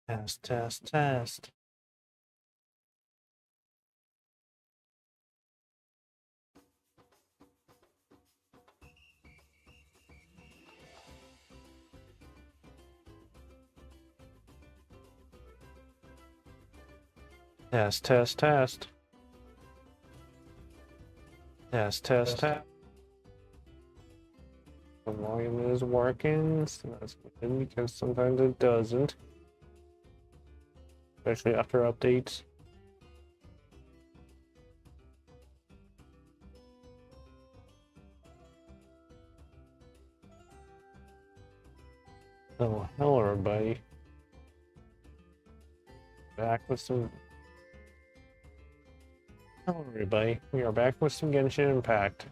Test, test, test. Test, test, test. Test, test, test. The volume is working, so that's good because sometimes it doesn't. Especially after updates. Oh, hello everybody. Back with some... Hello everybody. We are back with some Genshin Impact.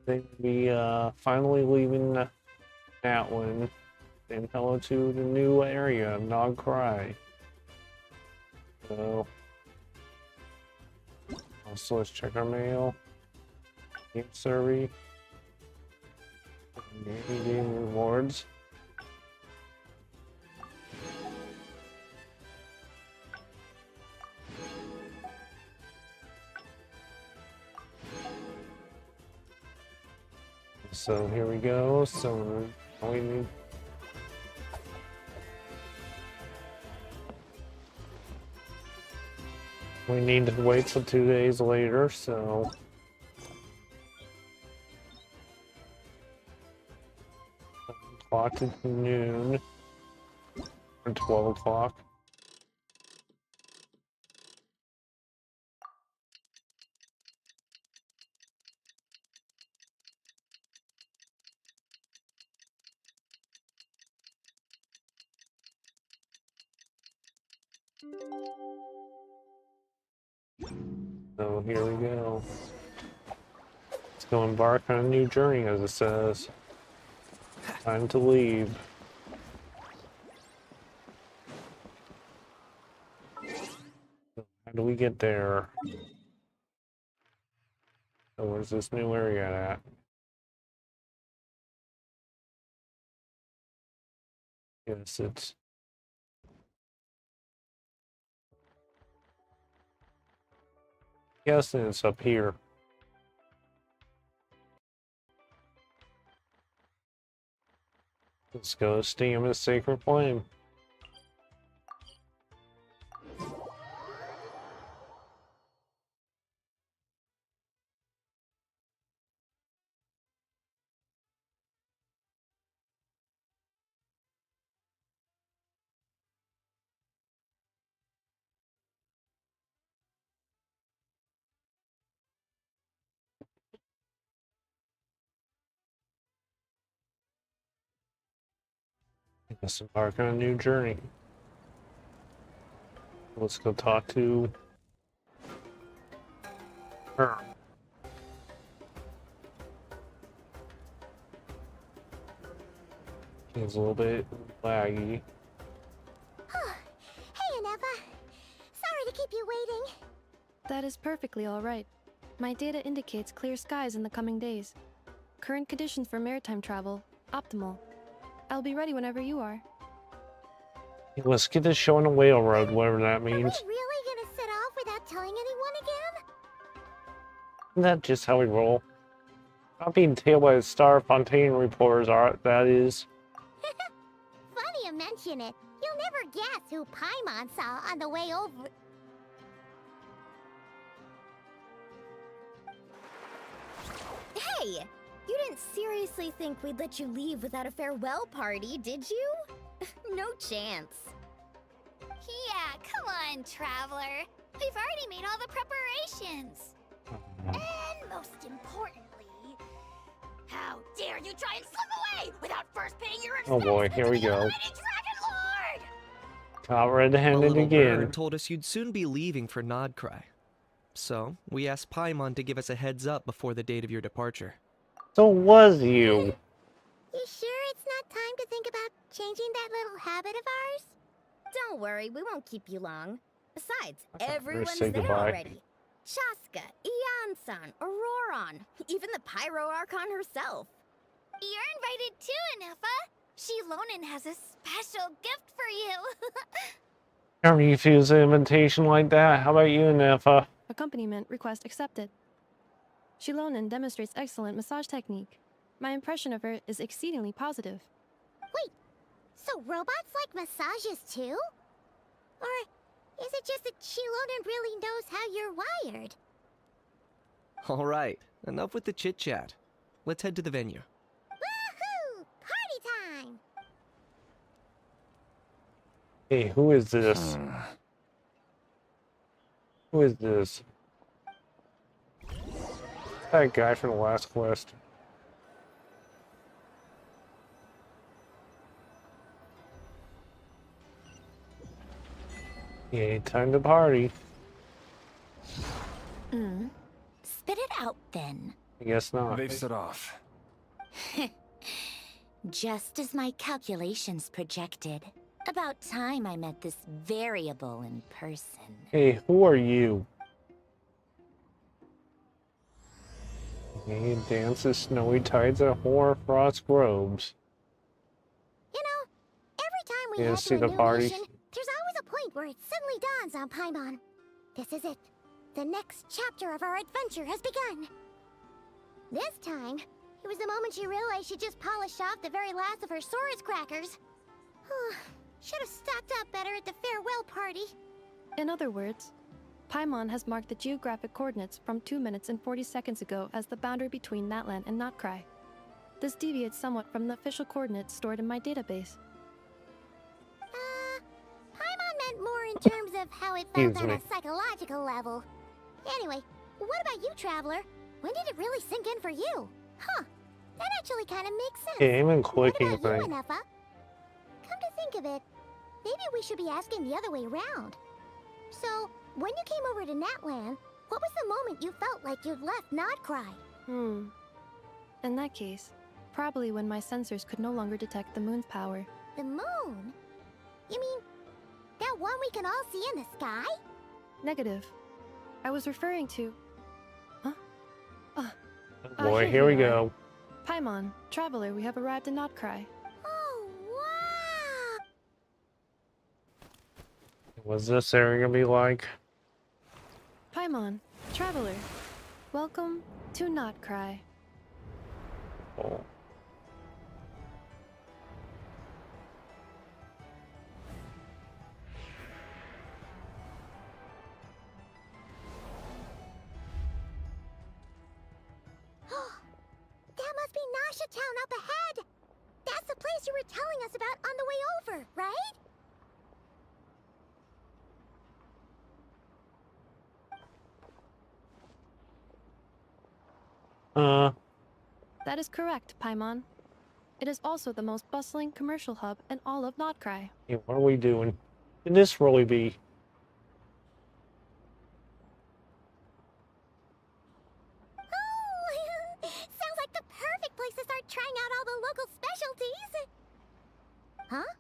Today we finally leaving Natlan. Saying hello to the new area, Nod-Krai. So... Also, let's check our mail. Game survey. Game rewards. So here we go. So we need to wait till 2 days later. So o'clock to noon or 12 o'clock. So here we go. Let's go embark on a new journey, as it says. Time to leave. How do we get there? So where's this new area at? Yes, it's... Yes, and it's up here. Let's go steam a sacred flame. Let's embark on a new journey. Let's go talk to her. She's a little bit laggy. Hey, Aneva. Sorry to keep you waiting. That is perfectly all right. My data indicates clear skies in the coming days. Current conditions for maritime travel, optimal. I'll be ready whenever you are. Let's get this show on the whale road, whatever that means. Are we really gonna set off without telling anyone again? Isn't that just how we roll? Not being tailed by the Star Fontaine reporters are, that is. Funny you mention it. You'll never guess who Paimon saw on the way over. Hey! You didn't seriously think we'd let you leave without a farewell party, did you? No chance. Yeah, come on, Traveler. We've already made all the preparations. And most importantly, how dare you try and slip away without first paying your Oh boy, respects here to we the go. Almighty Dragon Lord! Got red-handed little again. bird told us you'd soon be leaving for Nod-Krai. So, we asked Paimon to give us a heads up before the date of your departure. So was you. You sure it's not time to think about changing that little habit of ours? Don't worry, we won't keep you long. Besides, everyone's say there goodbye. already. Shaska, Ian-san, Auroron, even the Pyro Archon herself. You're invited too, Anefa. Shilonen has a special gift for you. I refuse an invitation like that. How about you, Nefa? Accompaniment request accepted. Shilonen demonstrates excellent massage technique. My impression of her is exceedingly positive. Wait, so robots like massages too? Or is it just that Shilonen really knows how you're wired? All right, enough with the chit chat. Let's head to the venue. Woohoo! Party time! Hey, who is this? Who is this? That guy from the last quest. Yeah, time to party. Spit it out then. I guess not. They've set off. Just as my calculations projected. About time I met this variable in person. Hey, who are you? He dances snowy tides at hoarfrost groves. You know, every time we Yeah, head see to the a new party. mission, there's always a point where it suddenly dawns on Paimon. This is it. The next chapter of our adventure has begun. This time, it was the moment she realized she just polished off the very last of her Saurus crackers. Should have stocked up better at the farewell party. In other words, Paimon has marked the geographic coordinates from 2 minutes and 40 seconds ago as the boundary between Natlan and Nod-Krai. This deviates somewhat from the official coordinates stored in my database. Paimon meant more in terms of how it felt Excuse on me. a psychological level. Anyway, what about you, Traveler? When did it really sink in for you? Huh, that actually kind of makes sense. Yeah, even What clicking about you, thing. Anefa? Come to think of it, maybe we should be asking the other way around. So, when you came over to Natlan, what was the moment you felt like you'd left Nod-Krai? In that case, probably when my sensors could no longer detect the moon's power. The moon? You mean, that one we can all see in the sky? Negative. I was referring to... Oh boy, here we we are. go. Paimon, Traveler, we have arrived in Nod-Krai. Oh, wow! What's this area gonna be like? Paimon, Traveler, welcome to Nod-Krai. Oh. That must be Nasha Town up ahead! That's the place you were telling us about on the way over, right? That is correct, Paimon. It is also the most bustling commercial hub in all of Nod-Krai. Hey, what are we doing? Can this really be? Oh, sounds like the perfect place to start trying out all the local specialties. Huh?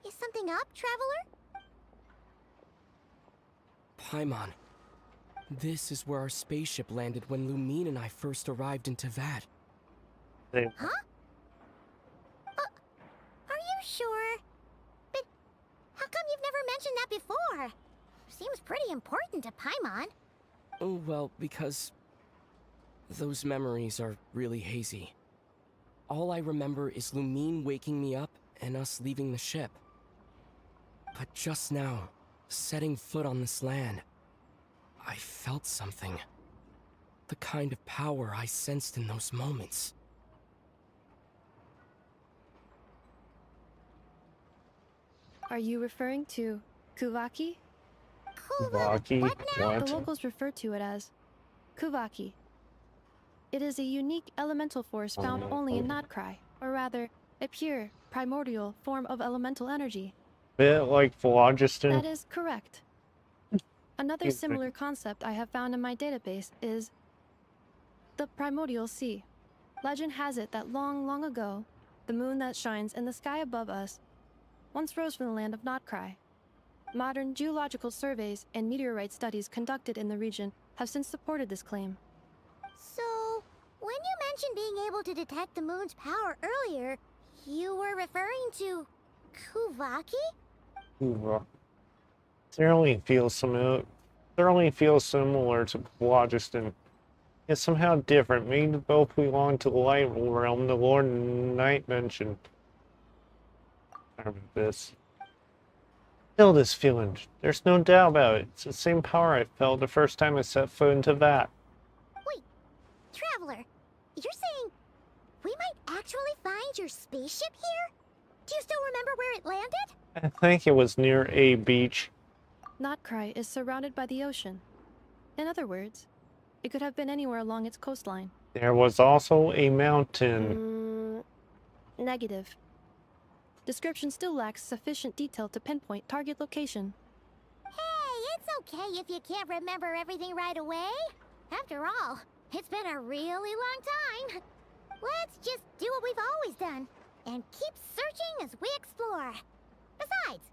Is something up, Traveler? Paimon, this is where our spaceship landed when Lumine and I first arrived in Tavad. They- Huh? Are you sure? But how come you've never mentioned that before? Seems pretty important to Paimon. Oh, well, because those memories are really hazy. All I remember is Lumine waking me up and us leaving the ship. But just now, setting foot on this land, I felt something. The kind of power I sensed in those moments. Are you referring to Kuvaki? Vaki? What now? The What? locals refer to it as Kuvaki. It is a unique elemental force found only in Nod-Krai, or rather, a pure, primordial form of elemental energy. Bit like phlogiston. That is correct. Another Excuse me. similar concept I have found in my database is the primordial sea. Legend has it that long, long ago, the moon that shines in the sky above us once rose from the land of Nod-Krai. Modern geological surveys and meteorite studies conducted in the region have since supported this claim. So, when you mentioned being able to detect the moon's power earlier, you were referring to Kuvaki? Hoorah. Certainly feels similar to Phlogiston. Yet somehow different. Maybe both belong to the light realm the Lord Knight mentioned. I remember this. Feel this feeling. There's no doubt about it. It's the same power I felt the first time I set foot into that. Wait, Traveler, you're saying we might actually find your spaceship here? Do you still remember where it landed? I think it was near a beach. Nod-Krai is surrounded by the ocean. In other words, it could have been anywhere along its coastline. There was also a mountain. Negative. Description still lacks sufficient detail to pinpoint target location. Hey, it's okay if you can't remember everything right away. After all, it's been a really long time. Let's just do what we've always done and keep searching as we explore. Besides,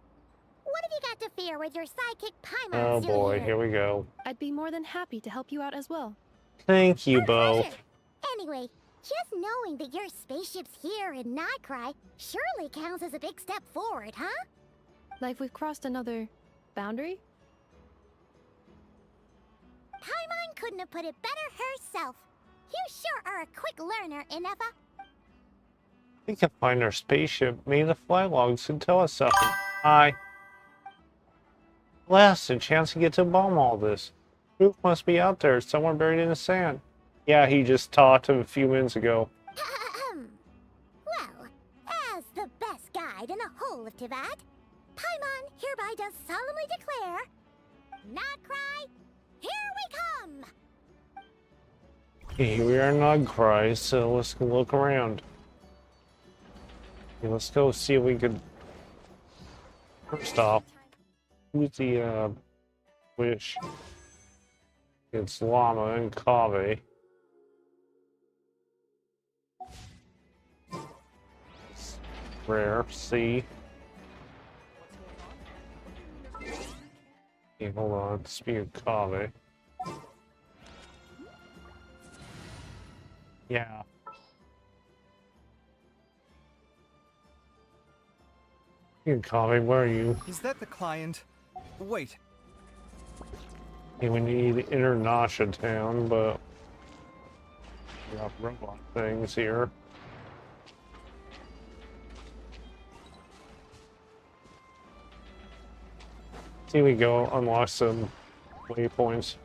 what have you got to fear with your sidekick Paimon Oh still boy, here? here we go. I'd be more than happy to help you out as well. Thank you Our both. pleasure. Anyway, just knowing that your spaceship's here in Nod-Krai surely counts as a big step forward, huh? Like we've crossed another boundary? Paimon couldn't have put it better herself. You sure are a quick learner, Inefa. We can find our spaceship. Maybe the flight logs can tell us something. Hi. Last, a chance to get to bomb all this. Proof must be out there, somewhere buried in the sand. Yeah, he just talked a few minutes ago. Well, as the best guide in the whole of Tivat, Paimon hereby does solemnly declare, Nod-Krai, here we come! Okay, here we are in Nod-Krai, so let's go look around. Okay, let's go see if we could... First off, who's the, wish? It's Llama and Kave. Rare, C. Okay, hold on, speaking of Kave. Yeah. You Kave, where are you? Is that the client? Wait, Okay, we need Internasha Town, but we got robot things here. Here we go, unlock some waypoints.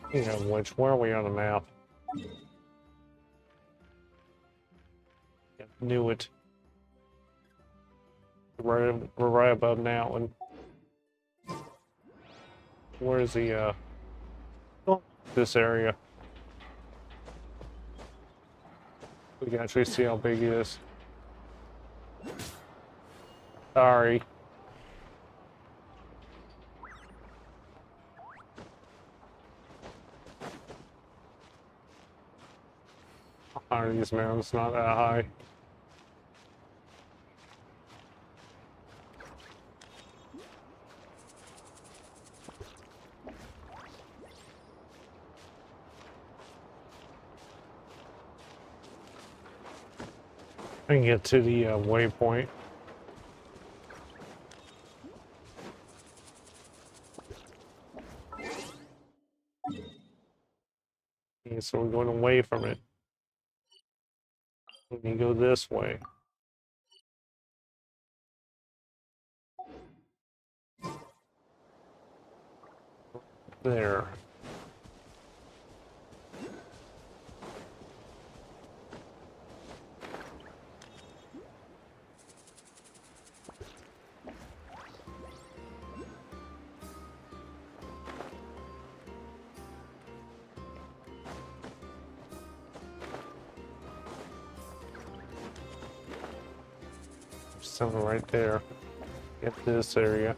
Speaking of which, where are we on the map? Yep, knew it. We're right above Natlan. Where's the, oh, this area? We can actually see how big it is. Sorry. Are these mountains not that high? I can get to the waypoint. Okay, so we're going away from it. Let me go this way. There. Something right there. Get this area.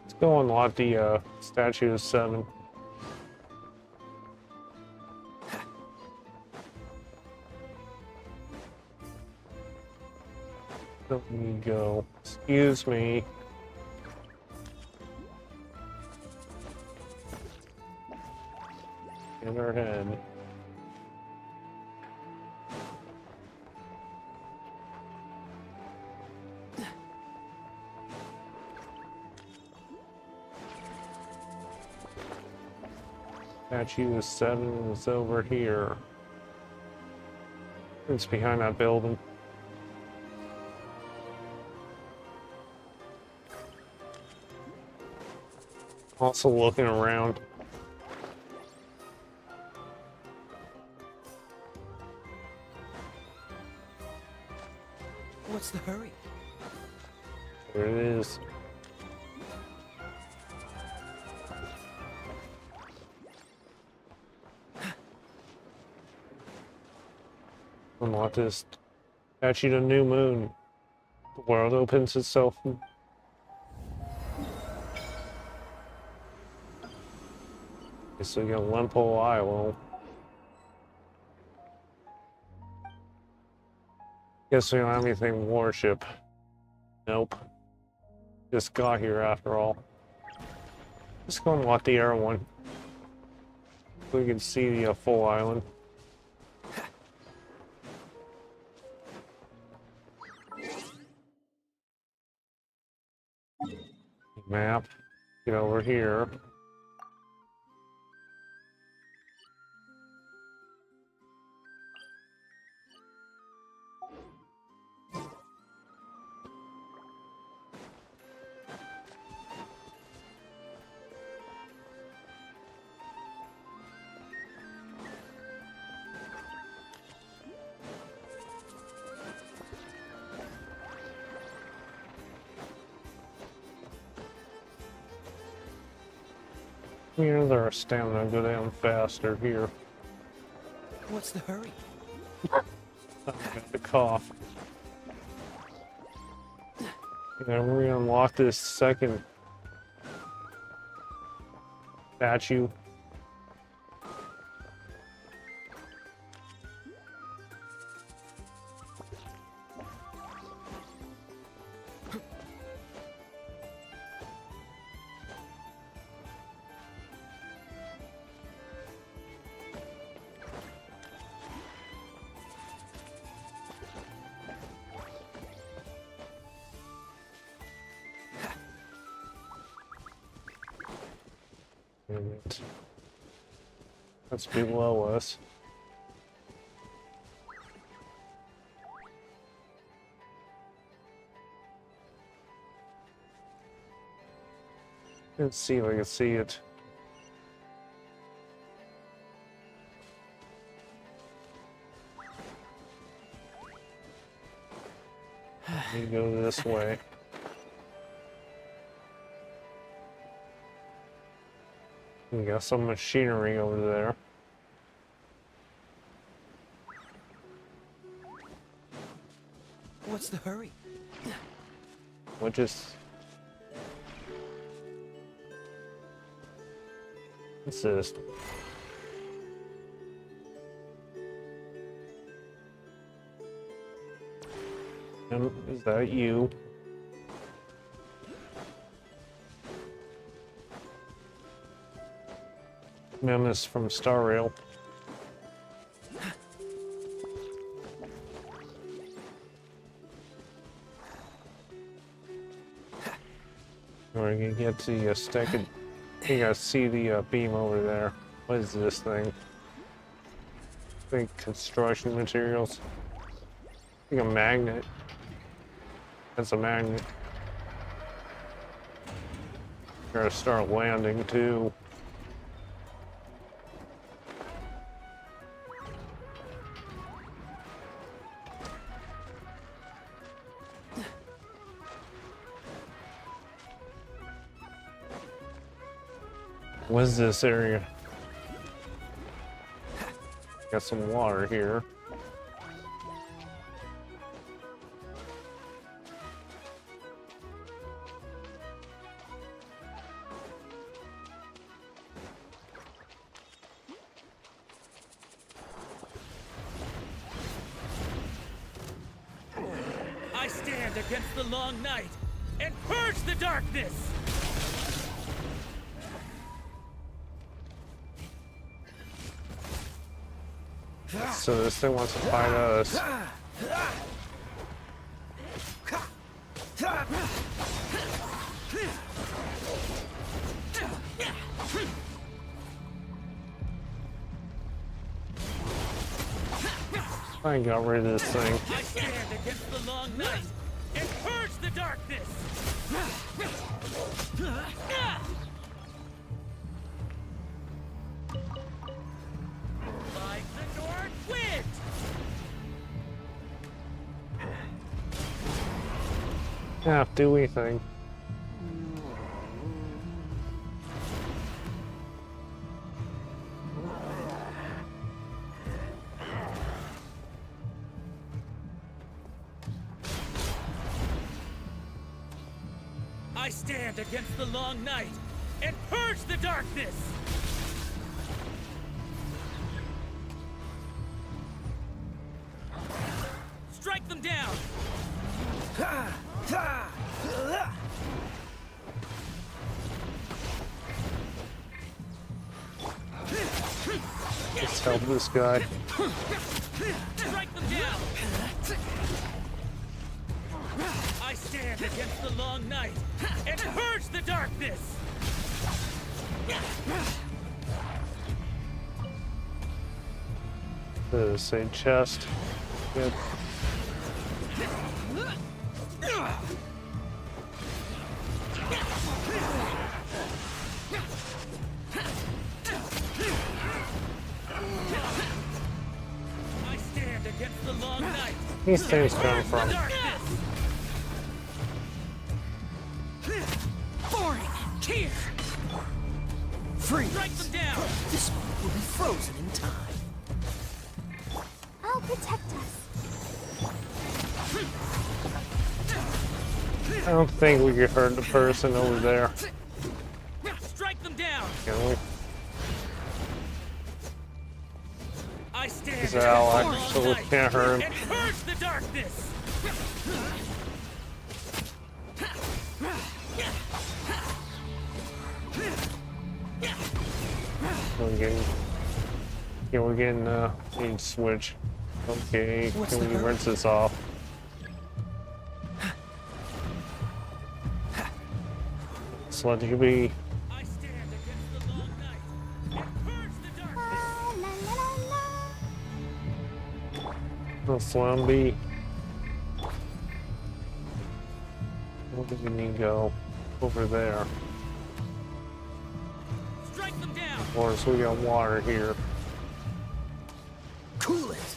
Let's go unlock the statue of 7. Let me go. Excuse me. In her head. Statue is 7 is over here. It's behind that building. Also looking around. What's the hurry? There it is. Unlock this statue to new moon. The world opens itself. So you got Lempo Isle. Guess we don't have anything to worship. Nope. Just got here after all. Let's go and walk the air one. So we can see the full island. Map. Get over here. Here, their stamina go down faster here. What's the hurry? I got the cough. And we unlock this second statue. And that's below us. Let's see if I can see it. Let me go this way. We got some machinery over there. What's the hurry? What just... What's this? Is that you? Menace from Star Rail. We're gonna get to the stack of... You gotta see the beam over there. What is this thing? I think construction materials. I think a magnet. That's a magnet. Gotta start landing too. What is this area? Got some water here. I stand against the long night and purge the darkness! So this thing wants to fight us. I got rid of this thing. I stand against the long night and purge the darkness! Like the north wind! Yeah, do anything. I stand against the long night and purge the darkness! Strike them down! Let's help this guy. Strike them down! I stand against the long night and purge the darkness! The same chest. Good. I stand against the long night. These things come from. Boring! Here! Freeze! Strike them down! This one will be frozen in time. I'll protect us. I don't think we could hurt the person over there. Strike them down! Can we? I stand He's against an the ally, long so we night can't hurt him. and purge the darkness! We're getting need to switch. Okay, What's can the we hurry? rinse this off? Let's let you be. I stand against the long night and purge the darkness! La la la la. Let's let him be. Where do we need to go? Over there. Strike them down! Of course, we got water here. Cool it!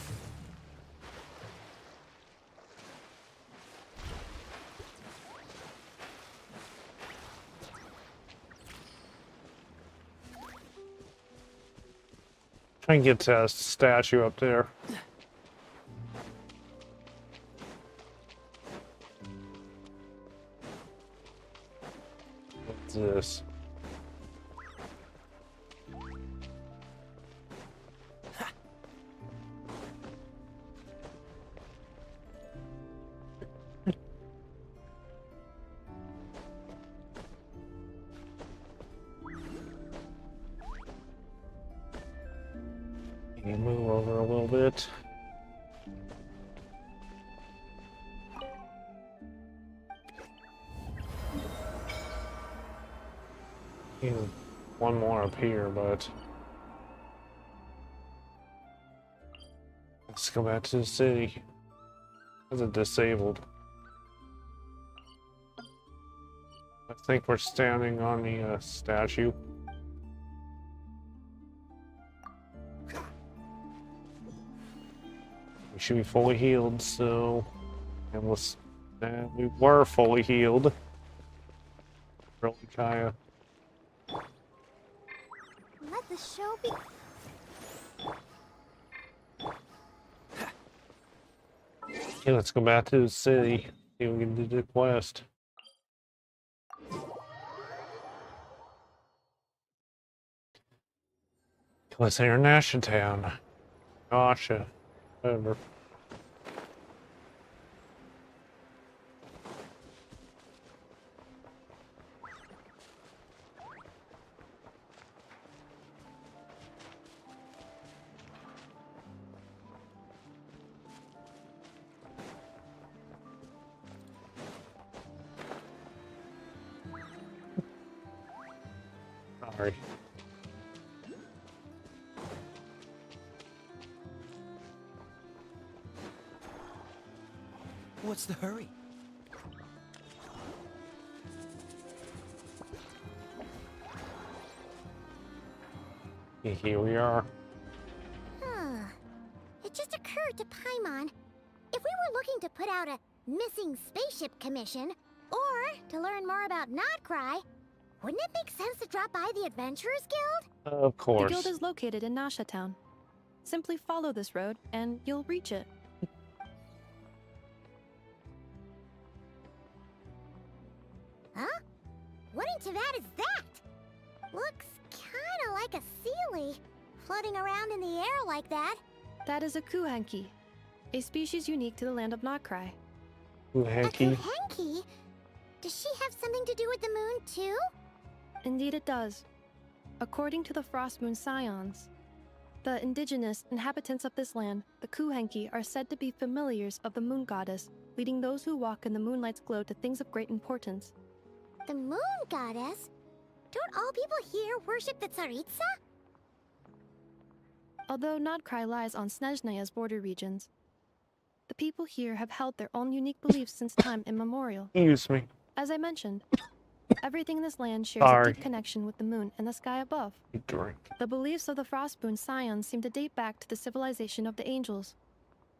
Try and get to that statue up there. What's this? Can you move over a little bit? One more up here, but let's go back to the city. Is it disabled? I think we're standing on the statue. We should be fully healed, so we were fully healed. Really kinda. Let the show be. Okay, let's go back to the city. See if we can do the quest. Let's enter National Town. Gotcha. Whatever. Sorry. What's the hurry? Here we are. Huh. It just occurred to Paimon. If we were looking to put out a missing spaceship commission, or to learn more about Nod-Krai, wouldn't it make sense to drop by the Adventurers Guild? Of The course. guild is located in Nasha Town. Simply follow this road, and you'll reach it. Huh? What into that is that? Looks kinda like a Sealy, floating around in the air like that. That is a kuhenki, a species unique to the land of Nod-Krai. A Hanky. Kuhenki? Does she have something to do with the moon, too? Indeed it does. According to the Frost Moon Scions, the indigenous inhabitants of this land, the kuhenki, are said to be familiars of the moon goddess, leading those who walk in the moonlight's glow to things of great importance. The moon goddess? Don't all people here worship the Tsaritsa? Although Nod-Krai lies on Snezhnaya's border regions, the people here have held their own unique beliefs since time immemorial. Excuse me. As I mentioned, everything in this land shares Sorry. a deep connection with the moon and the sky above. Drink. The beliefs of the Frostmoon Scions seem to date back to the civilization of the angels.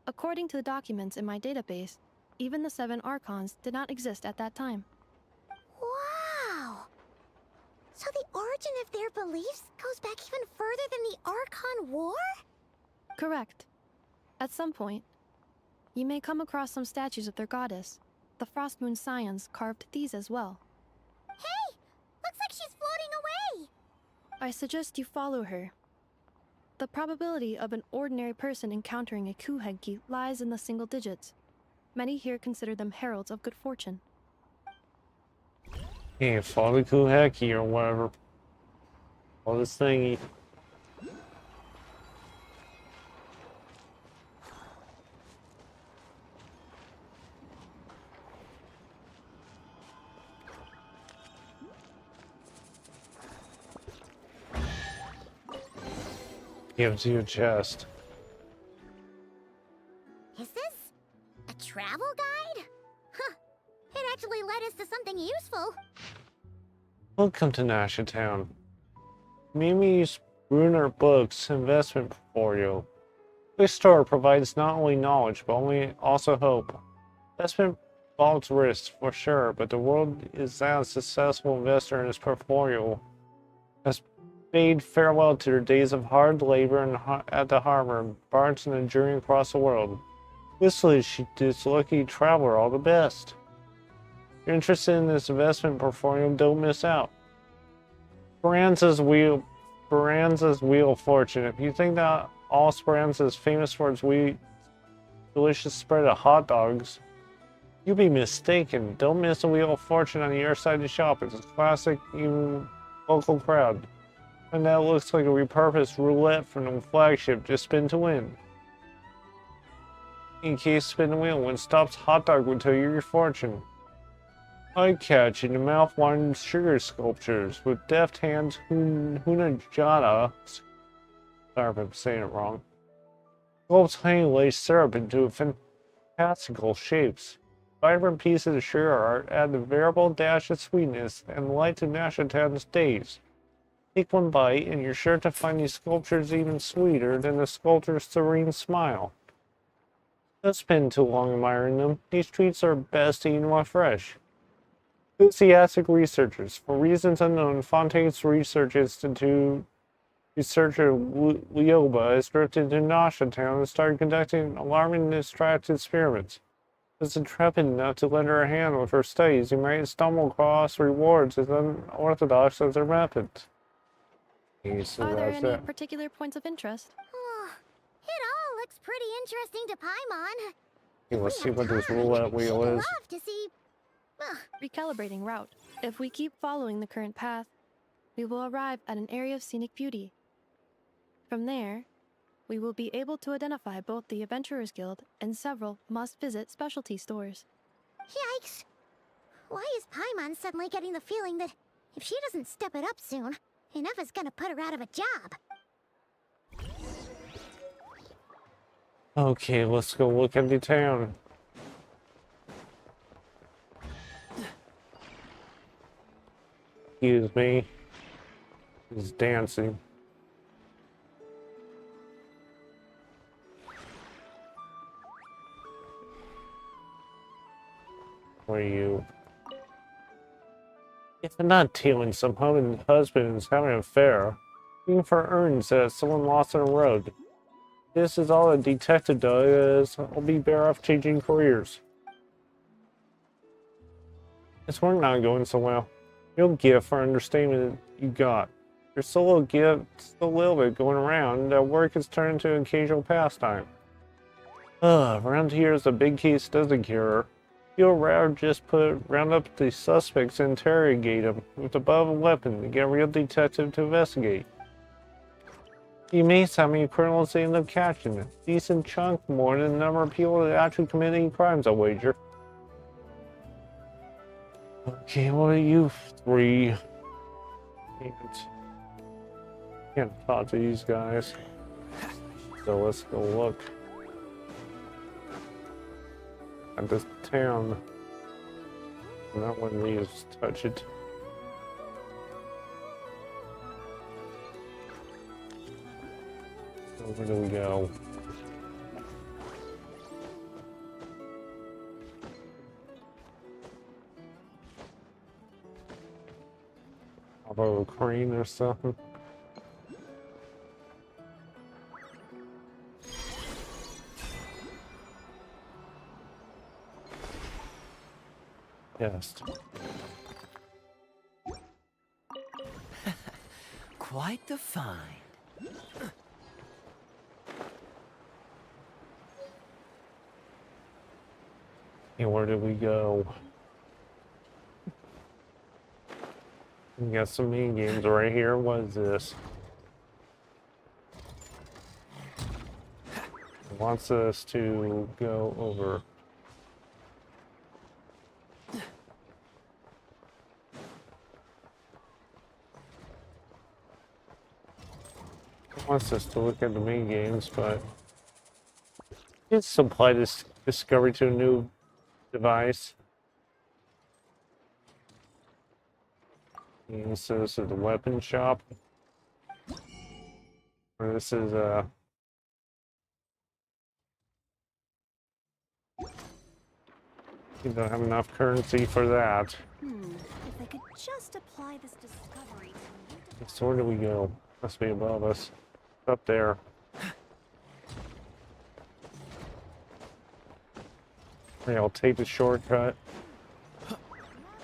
According to the documents in my database, even the 7 Archons did not exist at that time. Wow! So the origin of their beliefs goes back even further than the Archon War? Correct. At some point, you may come across some statues of their goddess. The Frostmoon Scions carved these as well. Hey! Looks like she's floating away! I suggest you follow her. The probability of an ordinary person encountering a kuhenki lies in the single digits. Many here consider them heralds of good fortune. Yeah, follow the Kuheki or whatever. Follow this thingy. Gives you a chest. Is this a travel guide? Huh. It actually led us to something useful. Welcome to Nasha Town. Mimi's Bruner Books investment portfolio. This store provides not only knowledge, but also hope. Investment involves risks, for sure, but the world is that a successful investor in this portfolio has bade farewell to their days of hard labor at the harbor, barges and a journey across the world. Wishes this lucky traveler all the best. If you're interested in this investment portfolio, don't miss out. Speranza's Wheel of Fortune. If you think that all Speranza is famous for its delicious spread of hot dogs, you'd be mistaken. Don't miss the Wheel of Fortune on the other side of the shop. It's a classic, even local crowd. And that looks like a repurposed roulette from the flagship. Just spin to win. In case spin the wheel, when stops hot dog will tell you your fortune. Eye-catching and mouth-watering sugar sculptures with deft hands Hunajana. Sorry if I'm saying it wrong. Sculpts honey lace syrup into fantastical shapes. Vibrant pieces of sugar art add the variable dash of sweetness and light to Nashatan's days. Take one bite, and you're sure to find these sculptures even sweeter than the sculptor's serene smile. Don't spend too long admiring them. These treats are best eaten while fresh. Enthusiastic researchers. For reasons unknown, Fontaine's Research Institute researcher Lioba has drifted to Nasha Town and started conducting alarming and distracted experiments. It's intrepid enough to lend her a hand with her studies, you might stumble across rewards as unorthodox as their methods. So Are there that's any it. particular points of interest? Oh, it all looks pretty interesting to Paimon. Okay, let's If see we what have this time, roulette wheel she'd is. love to see. Ugh. Recalibrating route. If we keep following the current path, we will arrive at an area of scenic beauty. From there, we will be able to identify both the Adventurers Guild and several must-visit specialty stores. Yikes! Why is Paimon suddenly getting the feeling that if she doesn't step it up soon, Enough is gonna put her out of a job. Okay, let's go look at the town. Excuse me. He's dancing. What are you? If I'm not telling some husband is having an affair, looking for earnings that someone lost on the road. This is all a detective does. I'll be better off changing careers. This work not going so well. Real gift for understatement you got. There's so little gift, so little bit going around that work has turned into an occasional pastime. Around here is a big case doesn't cure. You'll rather just round up the suspects and interrogate them with above a weapon to get a real detective to investigate. You may see how many criminals they end up catching. A decent chunk more than the number of people that actually commit any crimes, I wager. Okay, what are you three? Can't talk to these guys. So let's go look at this town. Not one of these touch it. So where do we go? Although a crane or something. Yes. Quite the find. And where did we go? We got some mini games right here. What is this? It wants us to go over. It wants us to look at the mini games, but it's supply this discovery to a new device. And so this is the weapon shop. Or this is you don't have enough currency for that. If I could just apply this discovery to So where do we go? Must be above us. Up there. Okay, I'll take the shortcut. Now that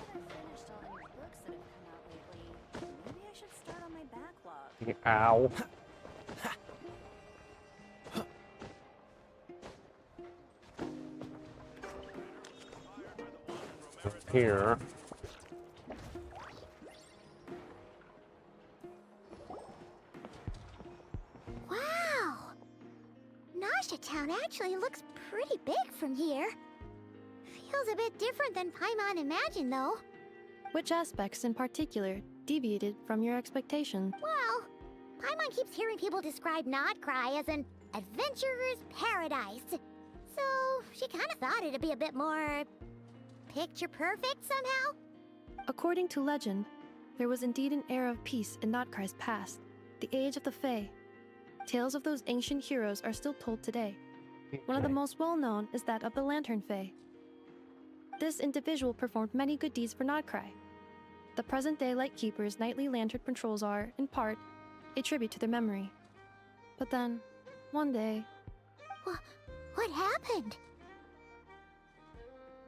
I've finished all any books that have come out lately, maybe I should start on my backlog. Ow. Here. Wow! Nasha Town actually looks pretty big from here. Feels a bit different than Paimon imagined, though. Which aspects in particular deviated from your expectations? Well, Paimon keeps hearing people describe Nod-Krai as an adventurer's paradise. So, she kind of thought it'd be a bit more picture perfect somehow. According to legend, there was indeed an era of peace in Nod-Krai's past, the age of the Fae. Tales of those ancient heroes are still told today. One of the most well-known is that of the Lantern Fae. This individual performed many good deeds for Nod-Krai. The present-day Lightkeeper's nightly lantern patrols are, in part, a tribute to their memory. But then, one day, What happened?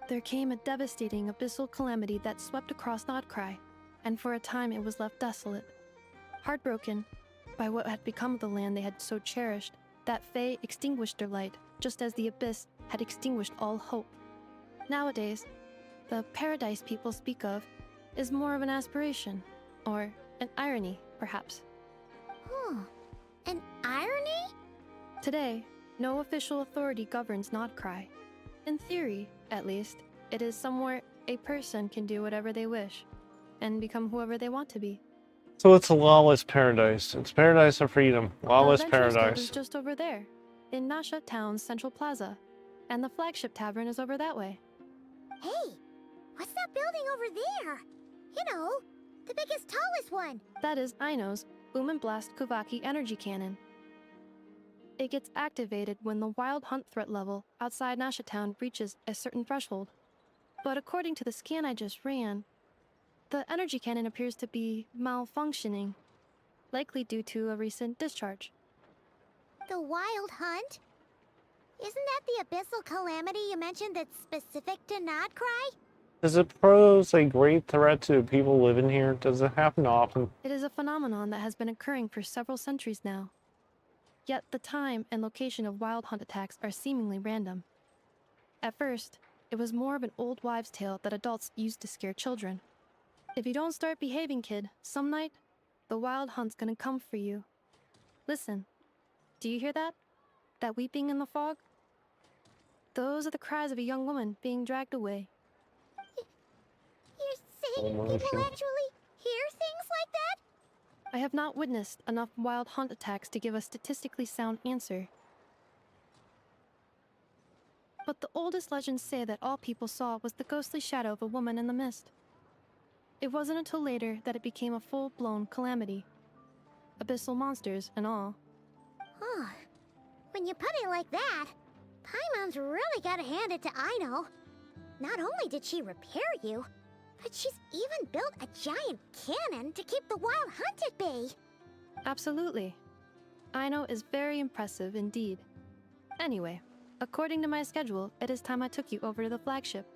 there came a devastating abyssal calamity that swept across Nod-Krai, and for a time it was left desolate. Heartbroken by what had become of the land they had so cherished, that Fae extinguished their light, just as the abyss had extinguished all hope. Nowadays, the paradise people speak of is more of an aspiration, or an irony, perhaps. An irony? Today, no official authority governs Nod-Krai. In theory, at least, it is somewhere a person can do whatever they wish, and become whoever they want to be. So it's a lawless paradise. It's paradise of freedom. Lawless the Adventurers Guild paradise. is just over there, in Nasha Town's Central Plaza, and the flagship tavern is over that way. Hey, what's that building over there? You know, the biggest, tallest one. That is Aino's Boom and Blast Kuvaki energy cannon. It gets activated when the wild hunt threat level outside Nasha Town reaches a certain threshold. But according to the scan I just ran, the energy cannon appears to be malfunctioning, likely due to a recent discharge. The wild hunt? Isn't that the abyssal calamity you mentioned that's specific to Nod-Krai? Does it pose a great threat to the people living here? Does it happen often? It is a phenomenon that has been occurring for several centuries now. Yet the time and location of wild hunt attacks are seemingly random. At first, it was more of an old wives' tale that adults used to scare children. If you don't start behaving, kid, some night, the wild hunt's gonna come for you. Listen, do you hear that? That weeping in the fog? Those are the cries of a young woman being dragged away. You're saying Emotion. people actually hear things like that? I have not witnessed enough wild hunt attacks to give a statistically sound answer. But the oldest legends say that all people saw was the ghostly shadow of a woman in the mist. It wasn't until later that it became a full-blown calamity. Abyssal monsters and all. Oh, when you put it like that, Paimon's really gotta hand it to Aino. Not only did she repair you, but she's even built a giant cannon to keep the wild hunt at bay. Absolutely. Aino is very impressive indeed. Anyway, according to my schedule, it is time I took you over to the flagship.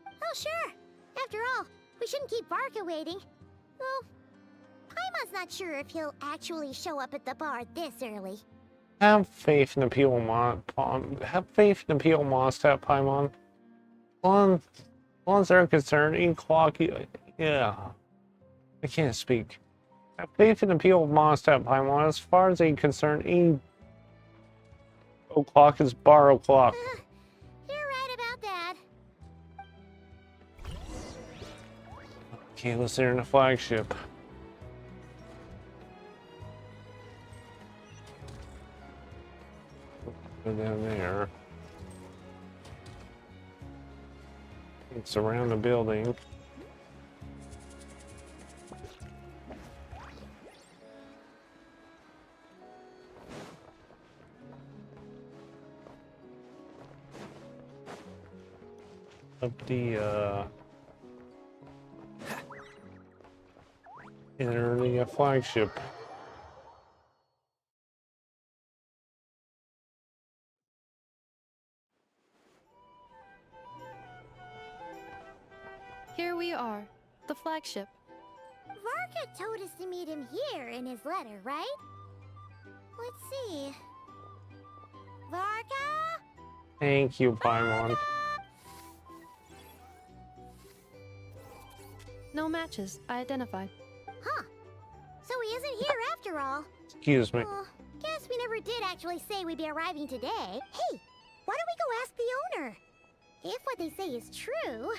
Oh, sure. After all, we shouldn't keep Varka waiting. Well, Paimon's not sure if he'll actually show up at the bar this early. Have faith in the people, have faith in the people, Mondstadt, Paimon. As long as they're concerned, any clock, yeah. I can't speak. Have faith in the people of Mondstadt, Paimon. As far as they're concerned, any o'clock is bar o'clock. You're right about that. Okay, let's enter the flagship. Go down there. It's around the building. Up the enter the flagship. Here we are, the flagship. Varka told us to meet him here in his letter, right? Let's see. Varka? Thank you, Paimon. No matches, I identified. Huh. So he isn't here after all. Excuse me. Well, guess we never did actually say we'd be arriving today. Hey, why don't we go ask the owner? If what they say is true,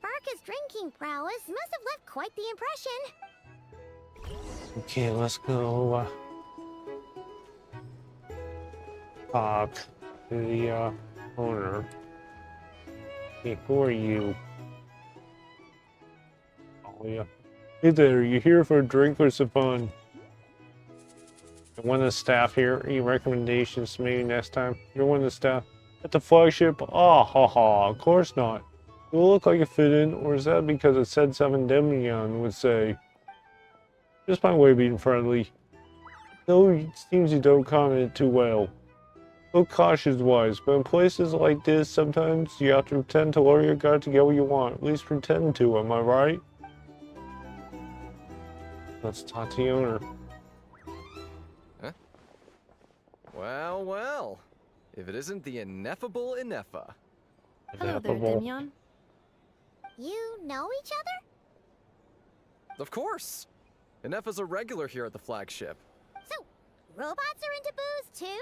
Varka's drinking prowess must have left quite the impression. Okay, let's go talk to the owner. Hey, who are you? Oh yeah. Hey there, you here for a drink or some fun? One of the staff here. Any recommendations maybe next time? You're one of the staff at the flagship? Ah, ha ha, of course not. You look like you fit in, or is that because it said something Demian would say? Just my way of being friendly. No, it seems you don't comment too well. Look cautious-wise, but in places like this, sometimes you have to pretend to lower your guard to get what you want. At least pretend to, am I right? Let's talk to the owner. Huh? Well, well. If it isn't the ineffable Ineffa. Hello there, Ineffable. Demian. You know each other? Of course. Ineffa's a regular here at the flagship. So, robots are into booze too?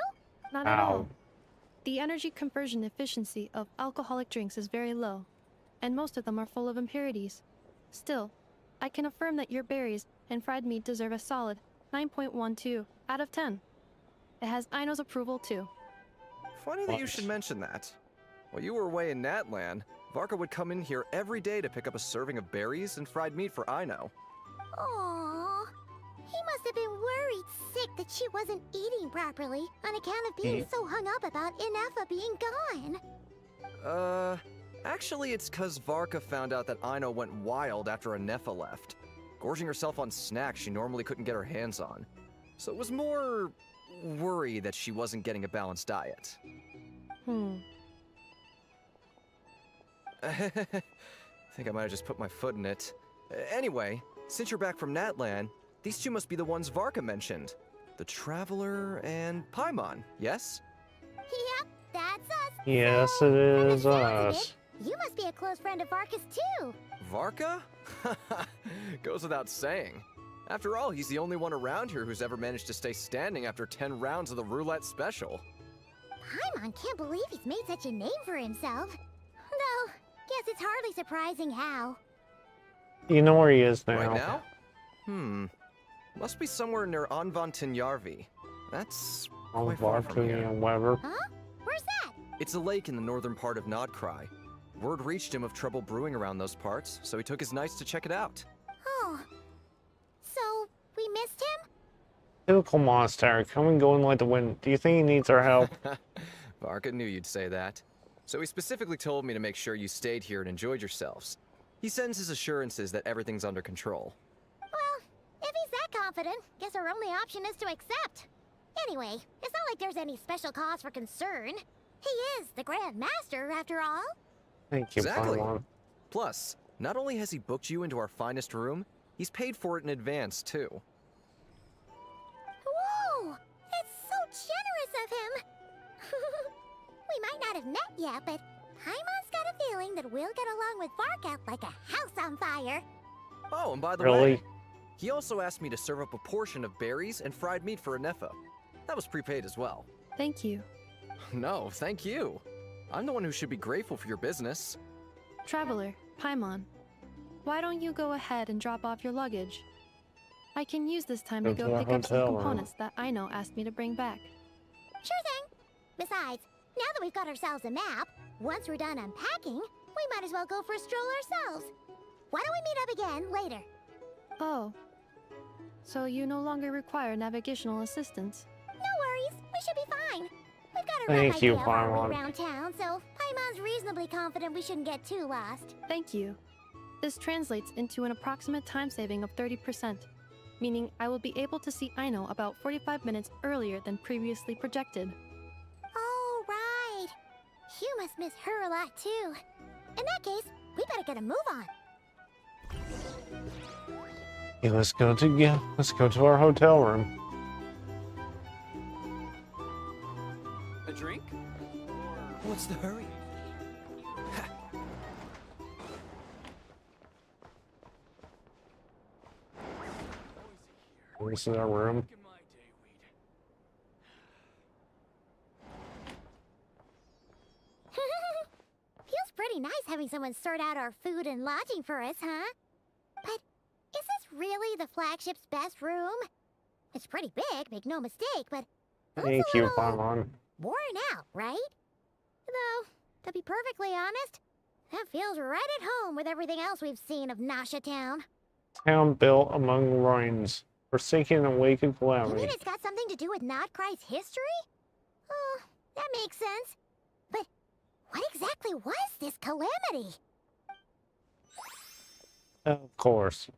Not at Ow. all. The energy conversion efficiency of alcoholic drinks is very low, and most of them are full of impurities. Still, I can affirm that your berries and fried meat deserve a solid 9.12 out of 10. It has Aino's approval too. Funny that you should mention that. While you were away in Natlan, Varka would come in here every day to pick up a serving of berries and fried meat for Aino. Aww. He must have been worried sick that she wasn't eating properly on account of being so hung up about Inefa being gone. Actually it's 'cause Varka found out that Aino went wild after Anefa left, gorging herself on snacks she normally couldn't get her hands on. So it was more worry that she wasn't getting a balanced diet. I think I might have just put my foot in it. Anyway, since you're back from Natlan, these two must be the ones Varka mentioned. The Traveler and Paimon, yes? Yep, that's us. Yes, So, it from the is sounds of us. it, you must be a close friend of Varka's too. Varka? Goes without saying. After all, he's the only one around here who's ever managed to stay standing after 10 rounds of the roulette special. Paimon can't believe he's made such a name for himself. Though, guess it's hardly surprising how. You know where he is now. Right now? Must be somewhere near Anvantinyarvi. That's quite far from here. Weber. Huh? Where's that? It's a lake in the northern part of Nod-Krai. Word reached him of trouble brewing around those parts, so he took his knights to check it out. Oh. So, we missed him? Typical monastery. Come and go in like the wind. Do you think he needs our help? Varka knew you'd say that. So he specifically told me to make sure you stayed here and enjoyed yourselves. He sends his assurances that everything's under control. Well, if he's that confident, guess our only option is to accept. Anyway, it's not like there's any special cause for concern. He is the Grand Master, after all. Thank you, Exactly. Paimon. Plus, not only has he booked you into our finest room, he's paid for it in advance, too. Whoa! It's so generous of him! We might not have met yet, but Paimon's got a feeling that we'll get along with Varka like a house on fire. Oh, and by the Really? way, he also asked me to serve up a portion of berries and fried meat for Anefa. That was prepaid as well. Thank you. No, thank you. I'm the one who should be grateful for your business. Traveler, Paimon, why don't you go ahead and drop off your luggage? I can use this time to Go go to our pick up some hotel room. components that Aino asked me to bring back. Sure thing. Besides, now that we've got ourselves a map, once we're done unpacking, we might as well go for a stroll ourselves. Why don't we meet up again later? Oh. So you no longer require navigational assistance? No worries, we should be fine. We've got a Thank rough you, idea of our Paimon. way around town, so Paimon's reasonably confident we shouldn't get too lost. Thank you. This translates into an approximate time saving of 30%, meaning I will be able to see Aino about 45 minutes earlier than previously projected. Oh, right. You must miss her a lot, too. In that case, we better get a move on. Yeah, let's go to our hotel room. A drink? What's the hurry? This is our room. Feels pretty nice having someone sort out our food and lodging for us, huh? But is this really the flagship's best room? It's pretty big, make no mistake, but it looks Thank a you, little Paimon. worn out, right? Though, to be perfectly honest, that feels right at home with everything else we've seen of Nasha Town. Town built among ruins, forsaken and wake of You mean calamity. it's got something to do with Nod-Krai's history? Oh, that makes sense. But what exactly was this calamity? Of course.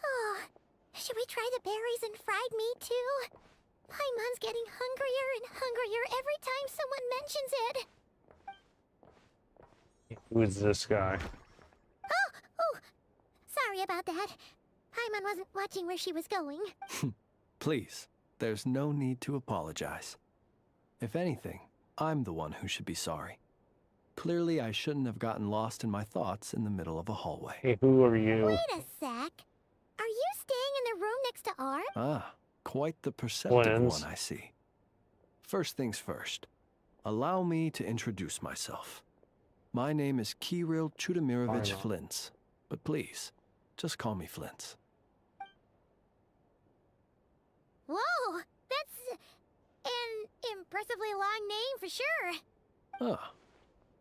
Oh, should we try the berries and fried meat too? Paimon's getting hungrier and hungrier every time someone mentions it. Who is this guy? Oh, sorry about that. Paimon wasn't watching where she was going. Please, there's no need to apologize. If anything, I'm the one who should be sorry. Clearly, I shouldn't have gotten lost in my thoughts in the middle of a hallway. Hey, who are you? Wait a sec. Are you staying in the room next to ours? Ah, quite the perceptive Twins. one, I see. First things first. Allow me to introduce myself. My name is Kirill Chudamirovich Fine. Flintz, but please, just call me Flintz. Whoa, that's an impressively long name for sure. Ah,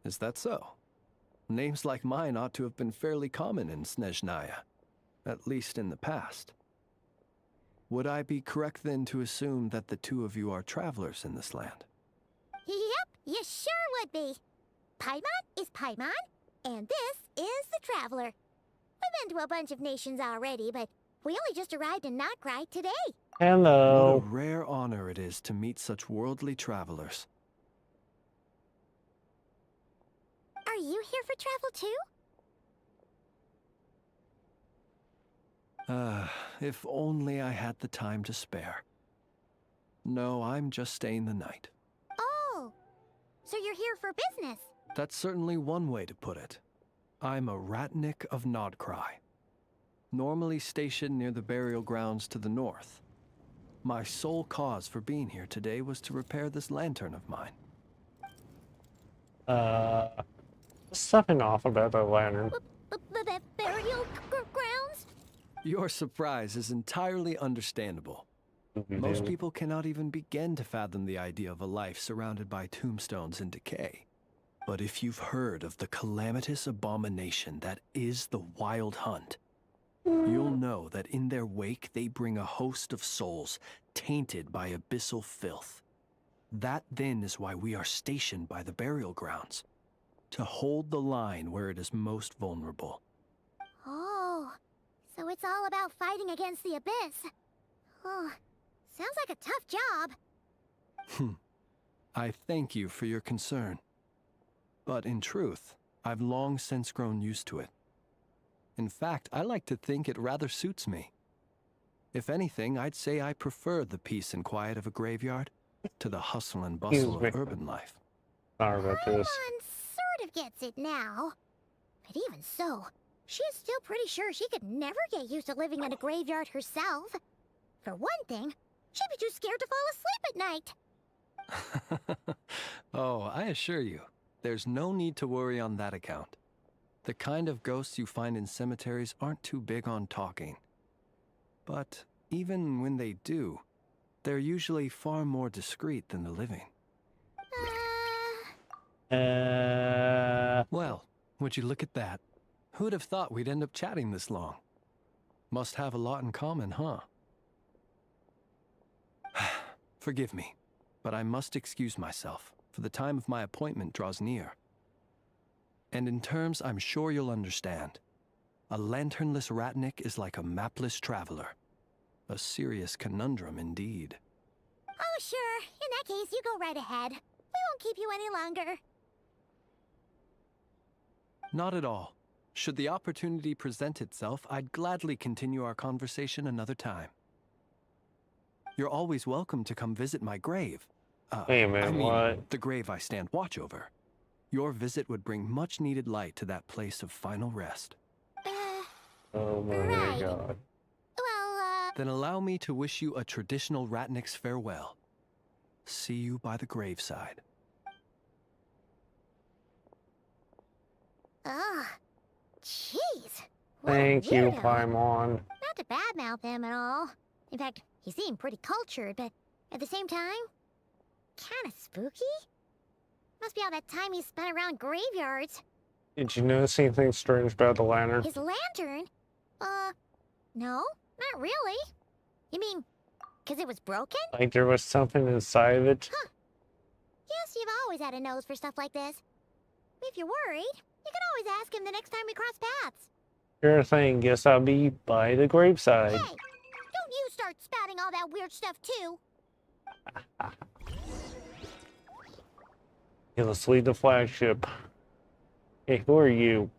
is that so? Names like mine ought to have been fairly common in Snezhnaya, at least in the past. Would I be correct then to assume that the two of you are travelers in this land? Yep, you sure would be. Paimon is Paimon, and this is the Traveler. We've been to a bunch of nations already, but we only just arrived in Nod-Krai today. What a Hello. rare honor it is to meet such worldly travelers. Are you here for travel too? If only I had the time to spare. No, I'm just staying the night. Oh, so you're here for business. That's certainly one way to put it. I'm a Ratnik of Nod-Krai, normally stationed near the burial grounds to the north. My sole cause for being here today was to repair this lantern of mine. Something off about the lantern. Burial grounds? Your surprise is entirely understandable. Most people cannot even begin to fathom the idea of a life surrounded by tombstones and decay. But if you've heard of the calamitous abomination that is the Wild Hunt, you'll know that in their wake they bring a host of souls tainted by abyssal filth. That then is why we are stationed by the burial grounds, to hold the line where it is most vulnerable. Oh, so it's all about fighting against the abyss. Oh, sounds like a tough job. I thank you for your concern. But in truth, I've long since grown used to it. In fact, I like to think it rather suits me. If anything, I'd say I prefer the peace and quiet of a graveyard to the hustle and bustle of urban life. Sorry about this. Paimon sort of gets it now. But even so, she's still pretty sure she could never get used to living in a graveyard herself. For one thing, she'd be too scared to fall asleep at night. Oh, I assure you, there's no need to worry on that account. The kind of ghosts you find in cemeteries aren't too big on talking. But even when they do, they're usually far more discreet than the living. Well, would you look at that? Who'd have thought we'd end up chatting this long? Must have a lot in common, huh? Forgive me, but I must excuse myself, for the time of my appointment draws near. And in terms I'm sure you'll understand, a lanternless Ratnik is like a mapless traveler. A serious conundrum indeed. Oh, sure. In that case, you go right ahead. We won't keep you any longer. Not at all. Should the opportunity present itself, I'd gladly continue our conversation another time. You're always welcome to come visit my grave. Wait a minute, I mean, what? the grave I stand watch over. Your visit would bring much needed light to that place of final rest. Oh my Right. god. Well, Then allow me to wish you a traditional Ratnik's farewell. See you by the graveside. ugh. Jeez. What a Thank you, weirdo. Paimon. Not to badmouth him at all. In fact, he seemed pretty cultured, but at the same time, kinda spooky. Must be all that time he spent around graveyards. Did you notice anything strange about the lantern? His lantern? No, not really. You mean, 'cause it was broken? Like there was something inside of it? Yes, you've always had a nose for stuff like this. If you're worried, you can always ask him the next time we cross paths. Sure thing, guess I'll be by the graveside. Hey, don't you start spouting all that weird stuff too. Yeah, let's leave the flagship. Hey, who are you?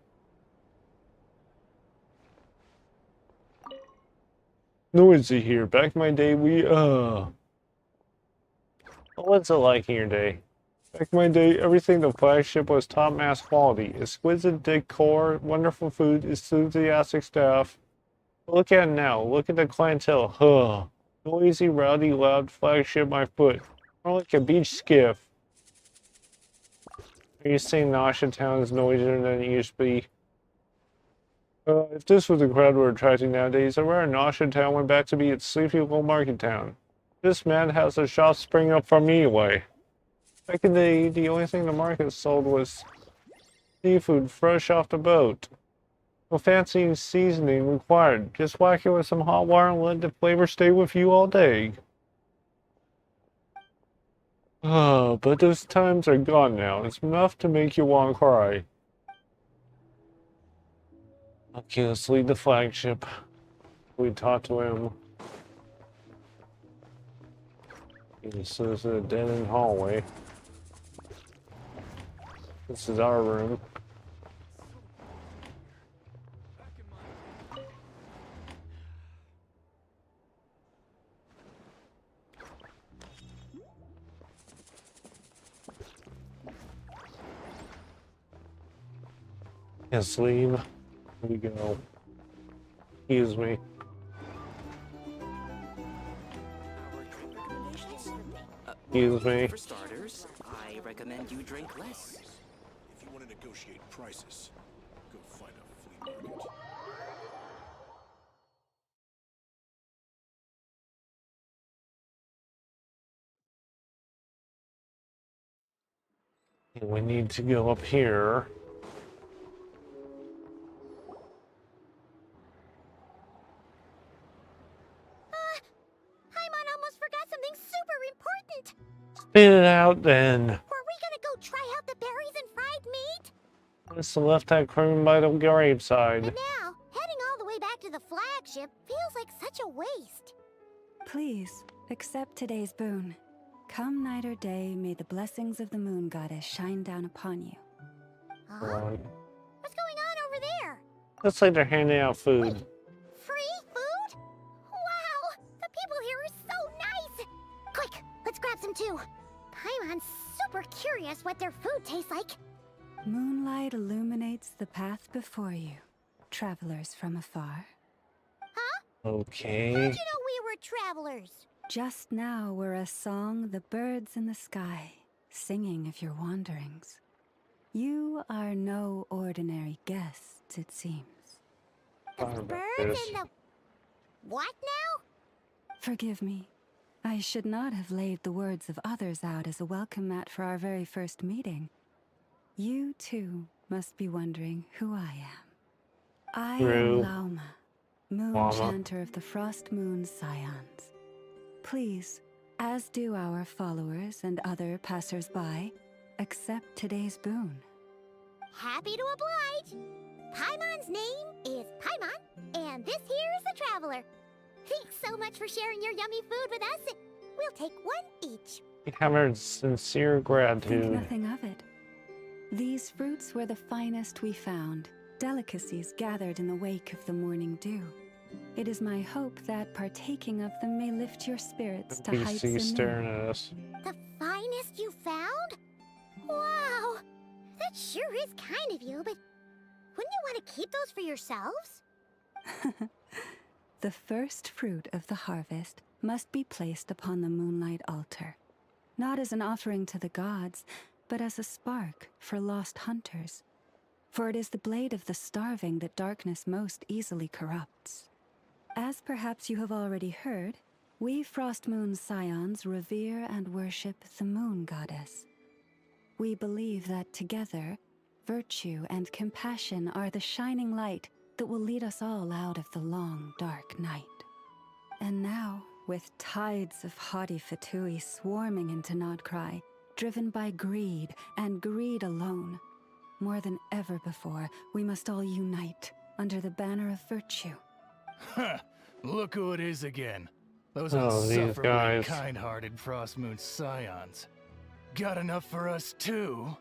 Noisy here. Back in my day, what's it like in your day? Back in my day, everything the flagship was top-mass quality. Exquisite decor, wonderful food, enthusiastic staff. Look at it now. Look at the clientele. Noisy, rowdy, loud flagship my foot. More like a beach skiff. Are you saying Nasha Town is noisier than it used to be? If this was the crowd we're attracting nowadays, I wonder Nasha Town went back to be its sleepy little market town. This madhouse of shops spring up from me away. Back in the day, the only thing the market sold was seafood fresh off the boat. No fancy seasoning required. Just whack it with some hot water and let the flavor stay with you all day. But those times are gone now. It's enough to make you want to cry. Okay, let's leave the flagship. We talked to him. This is a dead-end hallway. This is our room. Yes, leave. Here we go. Excuse me. Excuse me. For starters, I recommend you drink less. If you want to negotiate prices, go find a flea market. We need to go up here. Paimon almost forgot something super important. Spit it out then. Were we gonna go try out the berries and fried meat? Let's left that cream by the graveside. But now, heading all the way back to the flagship feels like such a waste. Please, accept today's boon. Come night or day, may the blessings of the moon goddess shine down upon you. Huh? What's going on over there? Looks like they're handing out food. Free food? Wow! The people here are so nice! Quick, let's grab some too. Paimon's super curious what their food tastes like. Moonlight illuminates the path before you, travelers from afar. Huh? Okay. How'd you know we were travelers? Just now were a song the birds in the sky, singing of your wanderings. You are no ordinary guests, it seems. The birds and the... What now? Forgive me. I should not have laid the words of others out as a welcome mat for our very first meeting. You, too, must be wondering who I am. I am Lauma, moon chanter of the Frost Moon Scions. Please, as do our followers and other passers-by, accept today's boon. Happy to oblige. Paimon's name is Paimon, and this here is the Traveler. Thanks so much for sharing your yummy food with us. We'll take one each. We have our sincere gratitude. Think nothing of it. These fruits were the finest we found, delicacies gathered in the wake of the morning dew. It is my hope that partaking of them may lift your spirits to heights anew. Staring at us. The finest you found? Wow! That sure is kind of you, but wouldn't you want to keep those for yourselves? The first fruit of the harvest must be placed upon the moonlight altar, not as an offering to the gods, but as a spark for lost hunters. For it is the blade of the starving that darkness most easily corrupts. As perhaps you have already heard, we Frost Moon Scions revere and worship the moon goddess. We believe that together, virtue and compassion are the shining light that will lead us all out of the long, dark night. And now, with tides of haughty Fatui swarming into Nod-Krai, driven by greed and greed alone, more than ever before, we must all unite under the banner of virtue. Huh, look who it is again. Those these insufferably guys. kind-hearted Frost Moon Scions. Got enough for us too?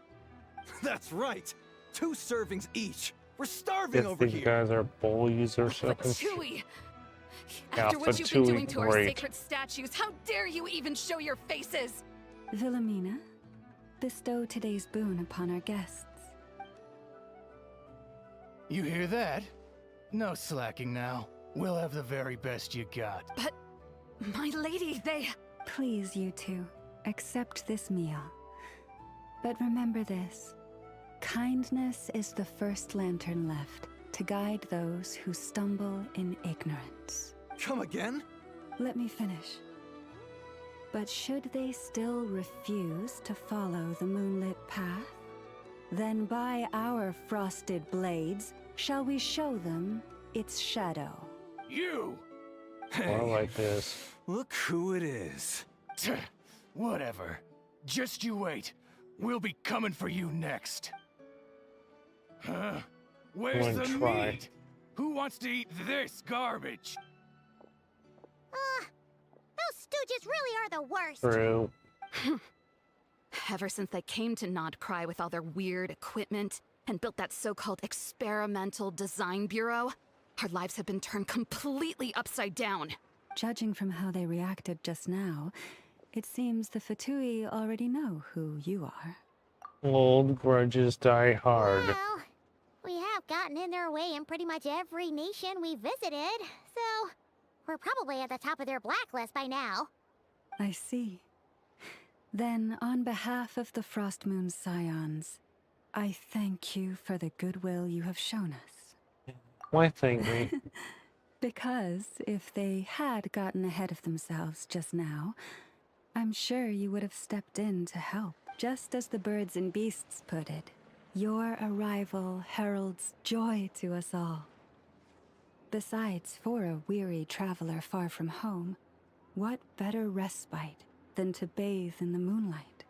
That's right. 2 servings each. We're starving If over these here. guys are bullies or something. Fatui! Yeah, After what you've been Fatui, doing to our great. sacred statues, how dare you even show your faces? Wilhelmina, bestow today's boon upon our guests. You hear that? No slacking now. We'll have the very best you got. But, my lady, they... Please, you two, accept this meal. But remember this, Kindness is the first lantern left to guide those who stumble in ignorance. Come again? Let me finish. But should they still refuse to follow the moonlit path, then by our frosted blades shall we show them its shadow. You! I like this. Look who it is. Whatever. Just you wait. We'll be coming for you next. Huh? Where's the Try. meat? Who wants to eat this garbage? Those stooges really are the worst. True. Ever since they came to Nod-Krai with all their weird equipment and built that so-called experimental design bureau, our lives have been turned completely upside down. Judging from how they reacted just now, it seems the Fatui already know who you are. Old grudges die hard. Well, we have gotten in their way in pretty much every nation we visited, so we're probably at the top of their blacklist by now. I see. Then, on behalf of the Frost Moon Scions, I thank you for the goodwill you have shown us. Why thank me? Because if they had gotten ahead of themselves just now, I'm sure you would have stepped in to help. Just as the birds and beasts put it, your arrival heralds joy to us all. Besides, for a weary traveler far from home, what better respite than to bathe in the moonlight?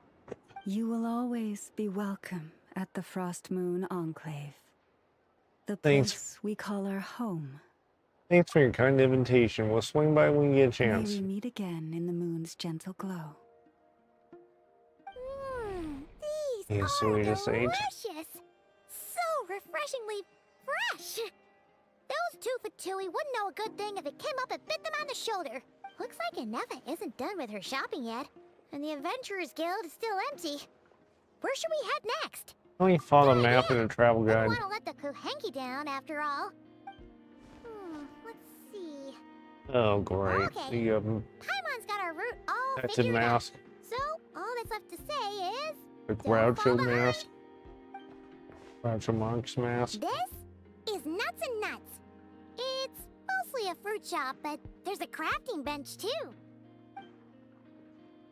You will always be welcome at the Frost Moon Enclave, the place we call our home. Thanks for your kind invitation. We'll swing by when we get a chance. May we meet again in the moon's gentle glow. These You are sweetest saint. delicious! So refreshingly fresh! Those two Fatui wouldn't know a good thing if it came up and bit them on the shoulder. Looks like Inefa isn't done with her shopping yet, and the Adventurers Guild is still empty. Where should we head next? Only follow a map and a travel I guide. don't want to let the Kuhenki down, after all. Let's see. Oh, great. Okay. The Paimon's got our route all That's a figured out. mask. So, all that's left to say is... The don't Groucho fall behind. mask. Groucho Monk's mask. This is Nuts and Nuts. It's mostly a fruit shop, but there's a crafting bench too.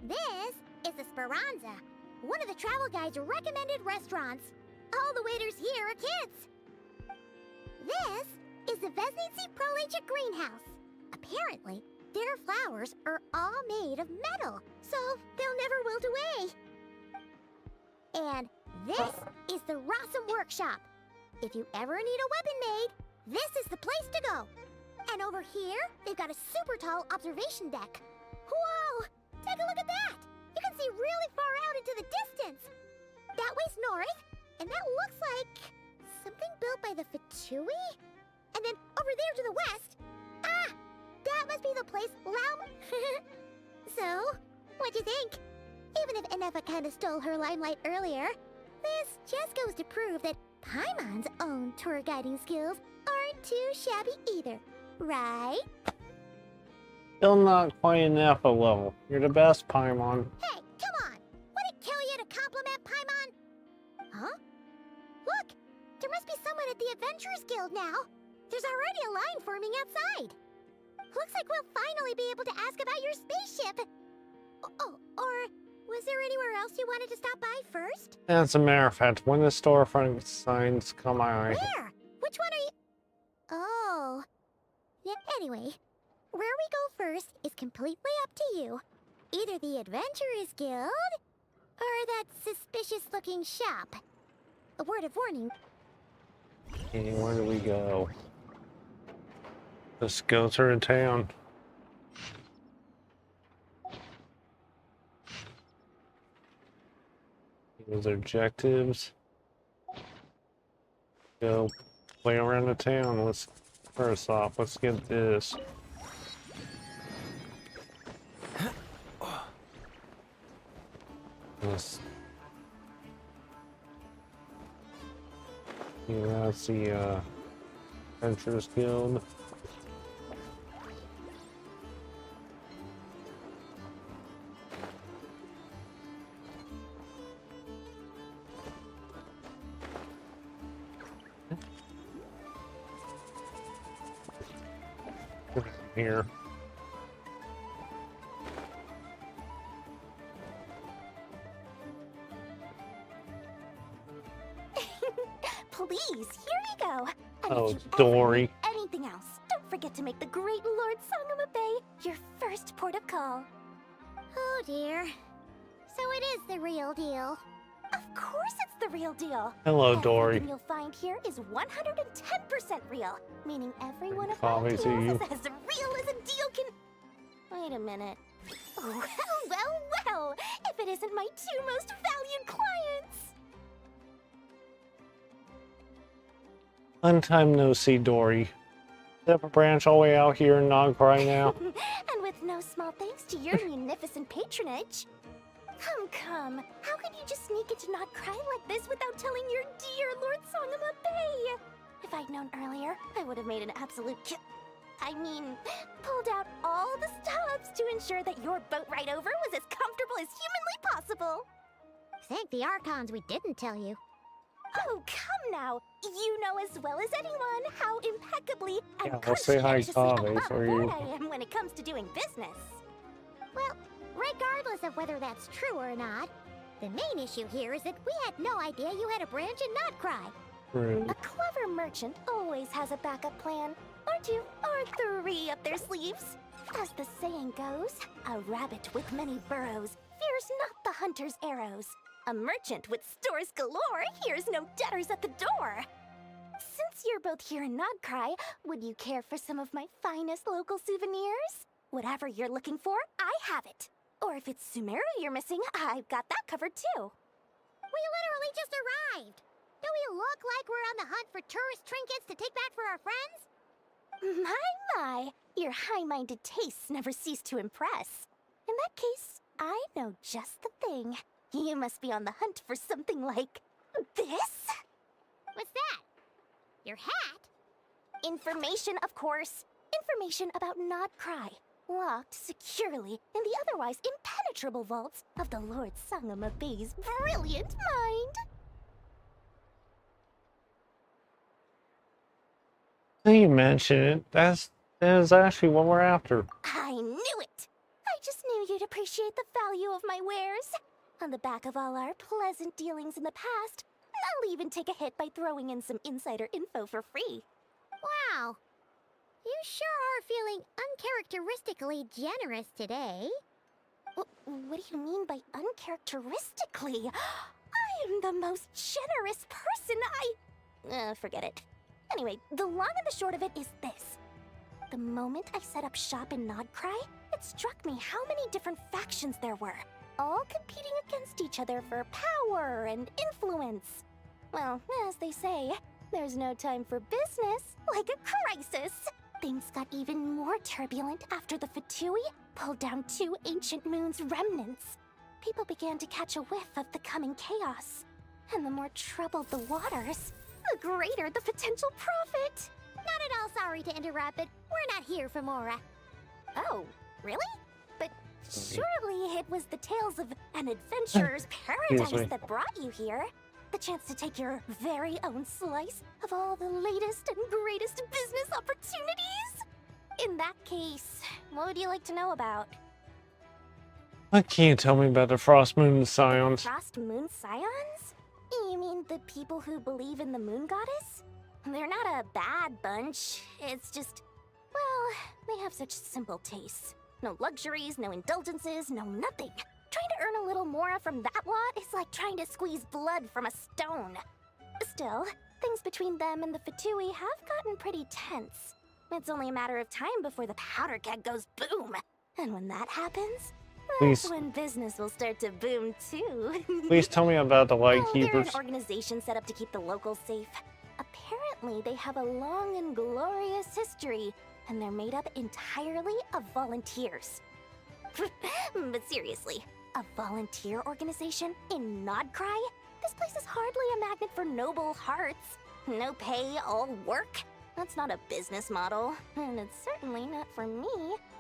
This is the Speranza, one of the travel guide's recommended restaurants. All the waiters here are kids. This is the Vesnitsi Prolecha greenhouse. Apparently, their flowers are all made of metal, so they'll never wilt away. And this is the Rossum Workshop. If you ever need a weapon made, this is the place to go. And over here, they've got a super tall observation deck. Whoa! Take a look at that! You can see really far out into the distance. That way's north, and that looks like something built by the Fatui? And then over there to the west, that must be the place Laum... So, what'd you think? Even if Inefa kinda stole her limelight earlier, this just goes to prove that Paimon's own tour guiding skills aren't too shabby either, right? Still not quite an alpha level. You're the best, Paimon. Hey, come on! Would it kill you to compliment Paimon? Huh? Look! There must be someone at the Adventurers Guild now! There's already a line forming outside! Looks like we'll finally be able to ask about your spaceship! Oh, or was there anywhere else you wanted to stop by first? As a matter of fact, when the storefront signs come my way. Where? Which one are you... Oh... Yeah, anyway, where we go first is completely up to you. Either the Adventurers Guild, or that suspicious-looking shop. A word of warning. Okay, where do we go? Let's go through the town. Those are objectives. Go play around the town. Let's first off, let's get this. This. Yeah, that's the Adventurers Guild. here. Please, here you go. And Oh, if you ever Dory. need anything else, don't forget to make the great Lord Sangama Bay your first port of call. Oh dear. So it is the real deal. Of course it's the real deal. Hello, Dory. Everything you'll find here is 110% real, meaning every one of my Coffee deals to you. is as real as a deal can... Wait a minute. Well, well, well, if it isn't my two most valued clients. Long time no see, Dory. They have a branch all the way out here in Nod-Krai now. And with no small thanks to your munificent patronage. Come, how could you just sneak into Nod-Krai like this without telling your dear Lord Sangama Bay? If I'd known earlier, I would have made an absolute pulled out all the stops to ensure that your boat ride over was as comfortable as humanly possible. Thank the Archons we didn't tell you. Oh, come now. You know as well as anyone how impeccably and Yeah, I'll say hi, conscientiously Kaveh, above for board you. I am when it comes to doing business. Well, regardless of whether that's true or not, the main issue here is that we had no idea you had a branch in Nod-Krai. Rude. A clever merchant always has a backup plan, or two, or three up their sleeves. As the saying goes, a rabbit with many burrows fears not the hunter's arrows. A merchant with stores galore hears no debtors at the door. Since you're both here in Nod-Krai, would you care for some of my finest local souvenirs? Whatever you're looking for, I have it. Or if it's Sumeru you're missing, I've got that covered too. We literally just arrived. Do we look like we're on the hunt for tourist trinkets to take back for our friends? My, your high-minded tastes never cease to impress. In that case, I know just the thing. You must be on the hunt for something like this? What's that? Your hat? Information, of course. Information about Nod-Krai, locked securely in the otherwise impenetrable vaults of the Lord Sangama Bay's brilliant mind. Now you mention it, that is actually what we're after. I knew it! I just knew you'd appreciate the value of my wares. On the back of all our pleasant dealings in the past, I'll even take a hit by throwing in some insider info for free. Wow. You sure are feeling uncharacteristically generous today. What do you mean by uncharacteristically? I am the most generous person forget it. Anyway, the long and the short of it is this. The moment I set up shop in Nod-Krai, it struck me how many different factions there were, all competing against each other for power and influence. Well, as they say, there's no time for business like a crisis. Things got even more turbulent after the Fatui pulled down 2 ancient moons' remnants. People began to catch a whiff of the coming chaos. And the more troubled the waters, the greater the potential profit. Not at all sorry to interrupt, but we're not here for Mora. Oh, really? But surely it was the tales of an adventurer's paradise that brought you here. The chance to take your very own slice of all the latest and greatest business opportunities? In that case, what would you like to know about? What can you tell me about the Frost Moon Scions? Frost Moon Scions? You mean the people who believe in the Moon Goddess? They're not a bad bunch. It's just, well, they have such simple tastes. No luxuries, no indulgences, no nothing. Trying to earn a little more from that lot is like trying to squeeze blood from a stone. Still, things between them and the Fatui have gotten pretty tense. It's only a matter of time before the powder keg goes boom. And when that happens, that's when business will start to boom too. Please tell me about the They're an Lightkeepers. organization set up to keep the locals safe. Apparently, they have a long and glorious history, and they're made up entirely of volunteers. But seriously, a volunteer organization in Nod-Krai? This place is hardly a magnet for noble hearts. No pay, all work. That's not a business model, and it's certainly not for me.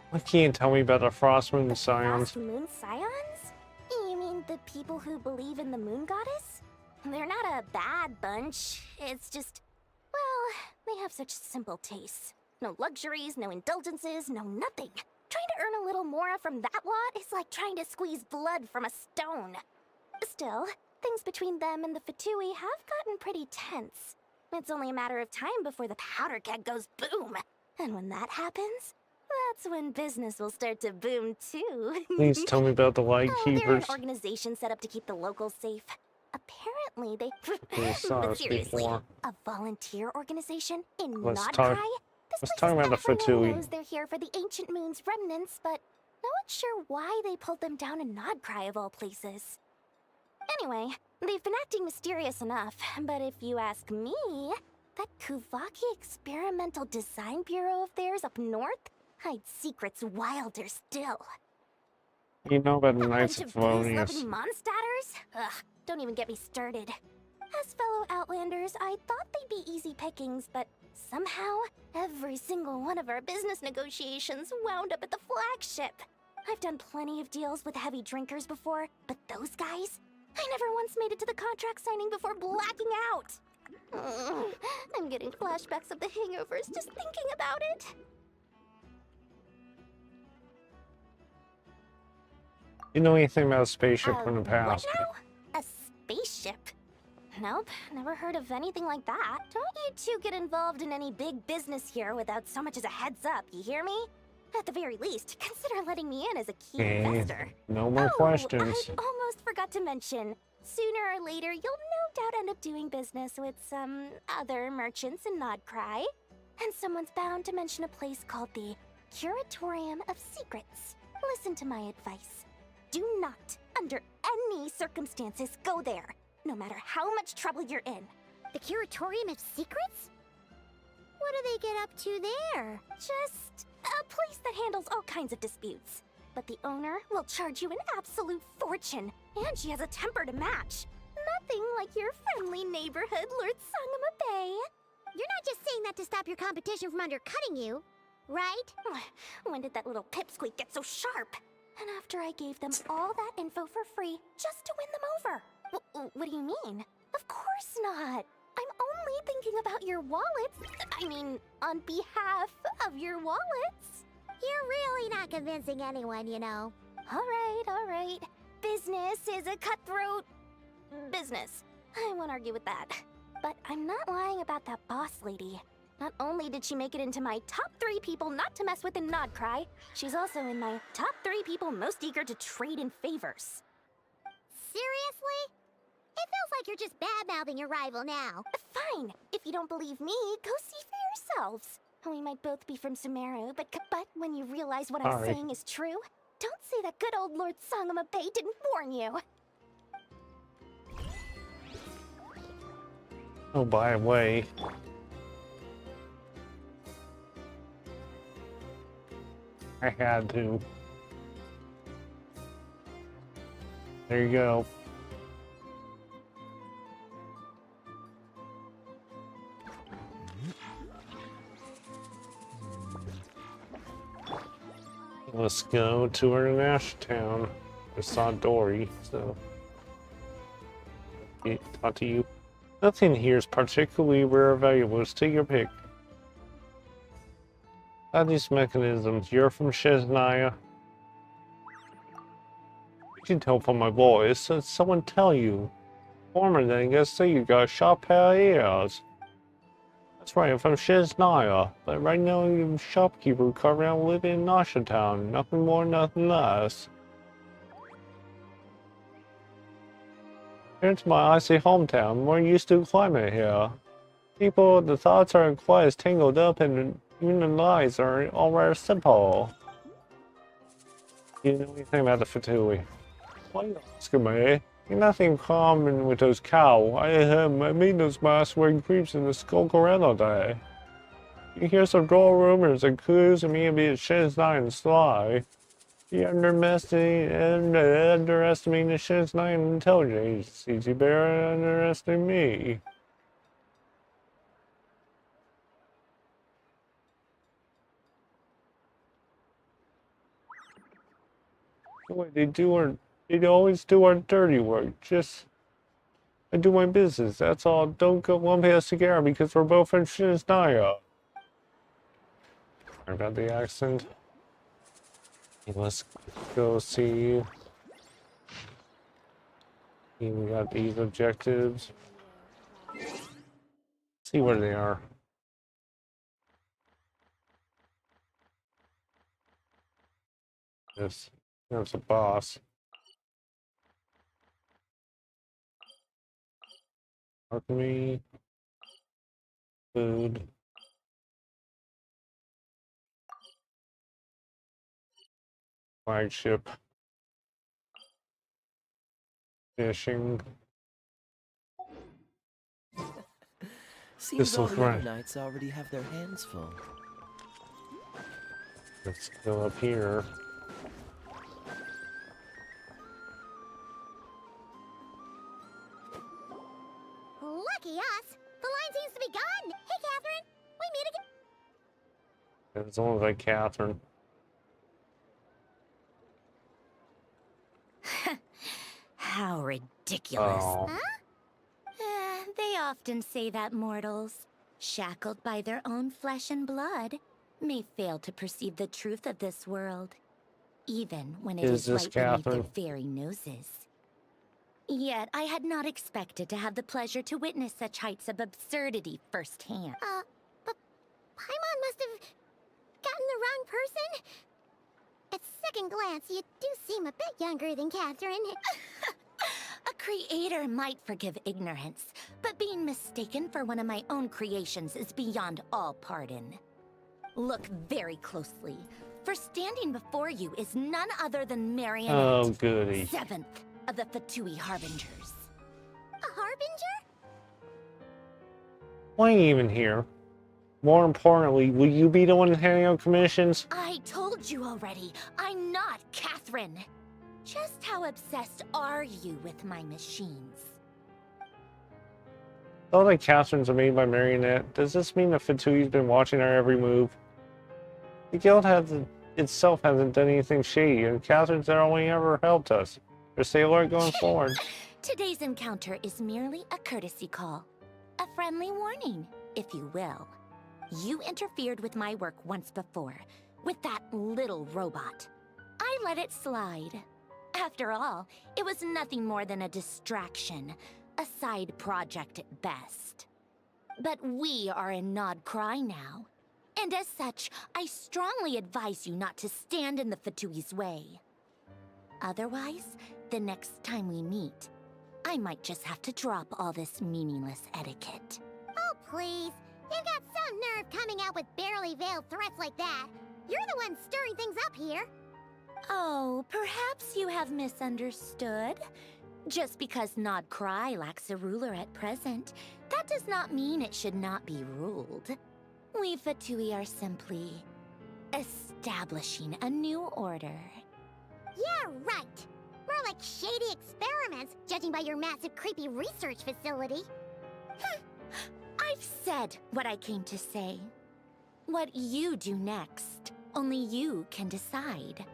What can you tell me about the Frost Moon Scions? Frost Moon Scions? You mean the people who believe in the Moon Goddess? They're not a bad bunch. It's just, well, they have such simple tastes. No luxuries, no indulgences, no nothing. Trying to earn a little more from that lot is like trying to squeeze blood from a stone. Still, things between them and the Fatui have gotten pretty tense. It's only a matter of time before the powder keg goes boom. And when that happens, that's when business will start to boom too. Please tell me about the They're an Lightkeepers. organization set up to keep the locals safe. Apparently they... We saw but this seriously, before. a volunteer organization in Let's Nod-Krai? talk. This Let's place talk is about the everyone Fatui. knows they're here for the Ancient Moon's remnants, but no one's sure why they pulled them down in Nod-Krai of all places. Anyway, they've been acting mysterious enough, but if you ask me, that Kuvaki Experimental Design Bureau of theirs up north hides secrets wilder still. You know about the A Knights bunch of of Thelonious. booze-loving monsters? Ugh, don't even get me started. As fellow Outlanders, I thought they'd be easy pickings, but somehow, every single one of our business negotiations wound up at the flagship. I've done plenty of deals with heavy drinkers before, but those guys? I never once made it to the contract signing before blacking out. I'm getting flashbacks of the hangovers just thinking about it. You know anything about a spaceship from the What past? now? A spaceship? Nope, never heard of anything like that. Don't you two get involved in any big business here without so much as a heads up, you hear me? At the very least, consider letting me in as a key investor. No more questions. I almost forgot to mention. Sooner or later, you'll no doubt end up doing business with some other merchants in Nod-Krai. And someone's bound to mention a place called the Curatorium of Secrets. Listen to my advice. Do not, under any circumstances, go there, no matter how much trouble you're in. The Curatorium of Secrets? What do they get up to there? Just a place that handles all kinds of disputes. But the owner will charge you an absolute fortune, and she has a temper to match. Nothing like your friendly neighborhood Lord Sangama Bay. You're not just saying that to stop your competition from undercutting you, right? When did that little pipsqueak get so sharp? And after I gave them all that info for free just to win them over. What do you mean? Of course not. I'm only thinking about your wallets. I mean, on behalf of your wallets. You're really not convincing anyone, you know. All right. Business is a cutthroat business. I won't argue with that. But I'm not lying about that boss lady. Not only did she make it into my top 3 people not to mess with in Nod-Krai, she's also in my top 3 people most eager to trade in favors. Seriously? It feels like you're just bad-mouthing your rival now. Fine. If you don't believe me, go see for yourselves. We might both be from Sumeru, but when you realize what I'm saying is true, don't say that good old Lord Sangama Bay didn't warn you. Oh, by the way. I had to. There you go. Let's go to our Nash town. I saw Dory, so talk to you. Nothing here is particularly rare or valuable. Just take your pick. These mechanisms. You're from Shiznaya. You can tell from my voice. Did someone tell you? Former than I guess say you got shop ears. That's right, I'm from Shiznaya, but right now I'm a shopkeeper carving out living in Nasha Town. Nothing more, nothing less. Here's my icy hometown. We're used to the climate here. People, the thoughts are quite as tangled up and even the lies are all rather simple. You know anything about the Fatui? Why are you asking me? Nothing common with those cow. I mean those masquerade creeps in the skulk around all day. You hear some droll rumors and clues and me be a Shiznai and sly. You underestimate the Shiznai intelligence. Easy bear underestimate me. The way they always do our dirty work. I do my business, that's all. Don't go one past cigar because we're both from Shiznaya. I got the accent. Okay, let's go see. We got these objectives. See where they are. Yes, there's a boss. Alchemy. Food. Flagship. Fishing. Seems all Thistle the other Front. knights already have their hands full. Let's go up here. Lucky us! The line seems to be gone! Hey, Catherine! We meet again! It's only like Catherine. How ridiculous. Oh. They often say that mortals, shackled by their own flesh and blood, may fail to perceive the truth of this world, even when it Is is this right beneath Catherine? their very noses. Yet I had not expected to have the pleasure to witness such heights of absurdity firsthand. But Paimon must have gotten the wrong person? At second glance, you do seem a bit younger than Catherine. A creator might forgive ignorance, but being mistaken for one of my own creations is beyond all pardon. Look very closely, for standing before you is none other than Marionette, Oh, goody. 7th of the Fatui Harbingers. A harbinger? Why are you even here? More importantly, will you be the one handing out commissions? I told you already, I'm not Catherine. Just how obsessed are you with my machines? All the Catherines are made by Marionette. Does this mean the Fatui's been watching our every move? The guild itself hasn't done anything shady, and Catherine's the only ever helped us. Just stay alert going forward. Today's encounter is merely a courtesy call. A friendly warning, if you will. You interfered with my work once before, with that little robot. I let it slide. After all, it was nothing more than a distraction, a side project at best. But we are in Nod-Krai now, and as such, I strongly advise you not to stand in the Fatui's way. Otherwise, the next time we meet, I might just have to drop all this meaningless etiquette. Oh, please. You've got some nerve coming out with barely veiled threats like that. You're the one stirring things up here. Oh, perhaps you have misunderstood. Just because Nod-Krai lacks a ruler at present, that does not mean it should not be ruled. We Fatui are simply establishing a new order. Yeah, right. More like shady experiments, judging by your massive creepy research facility. I've said what I came to say. What you do next, only you can decide.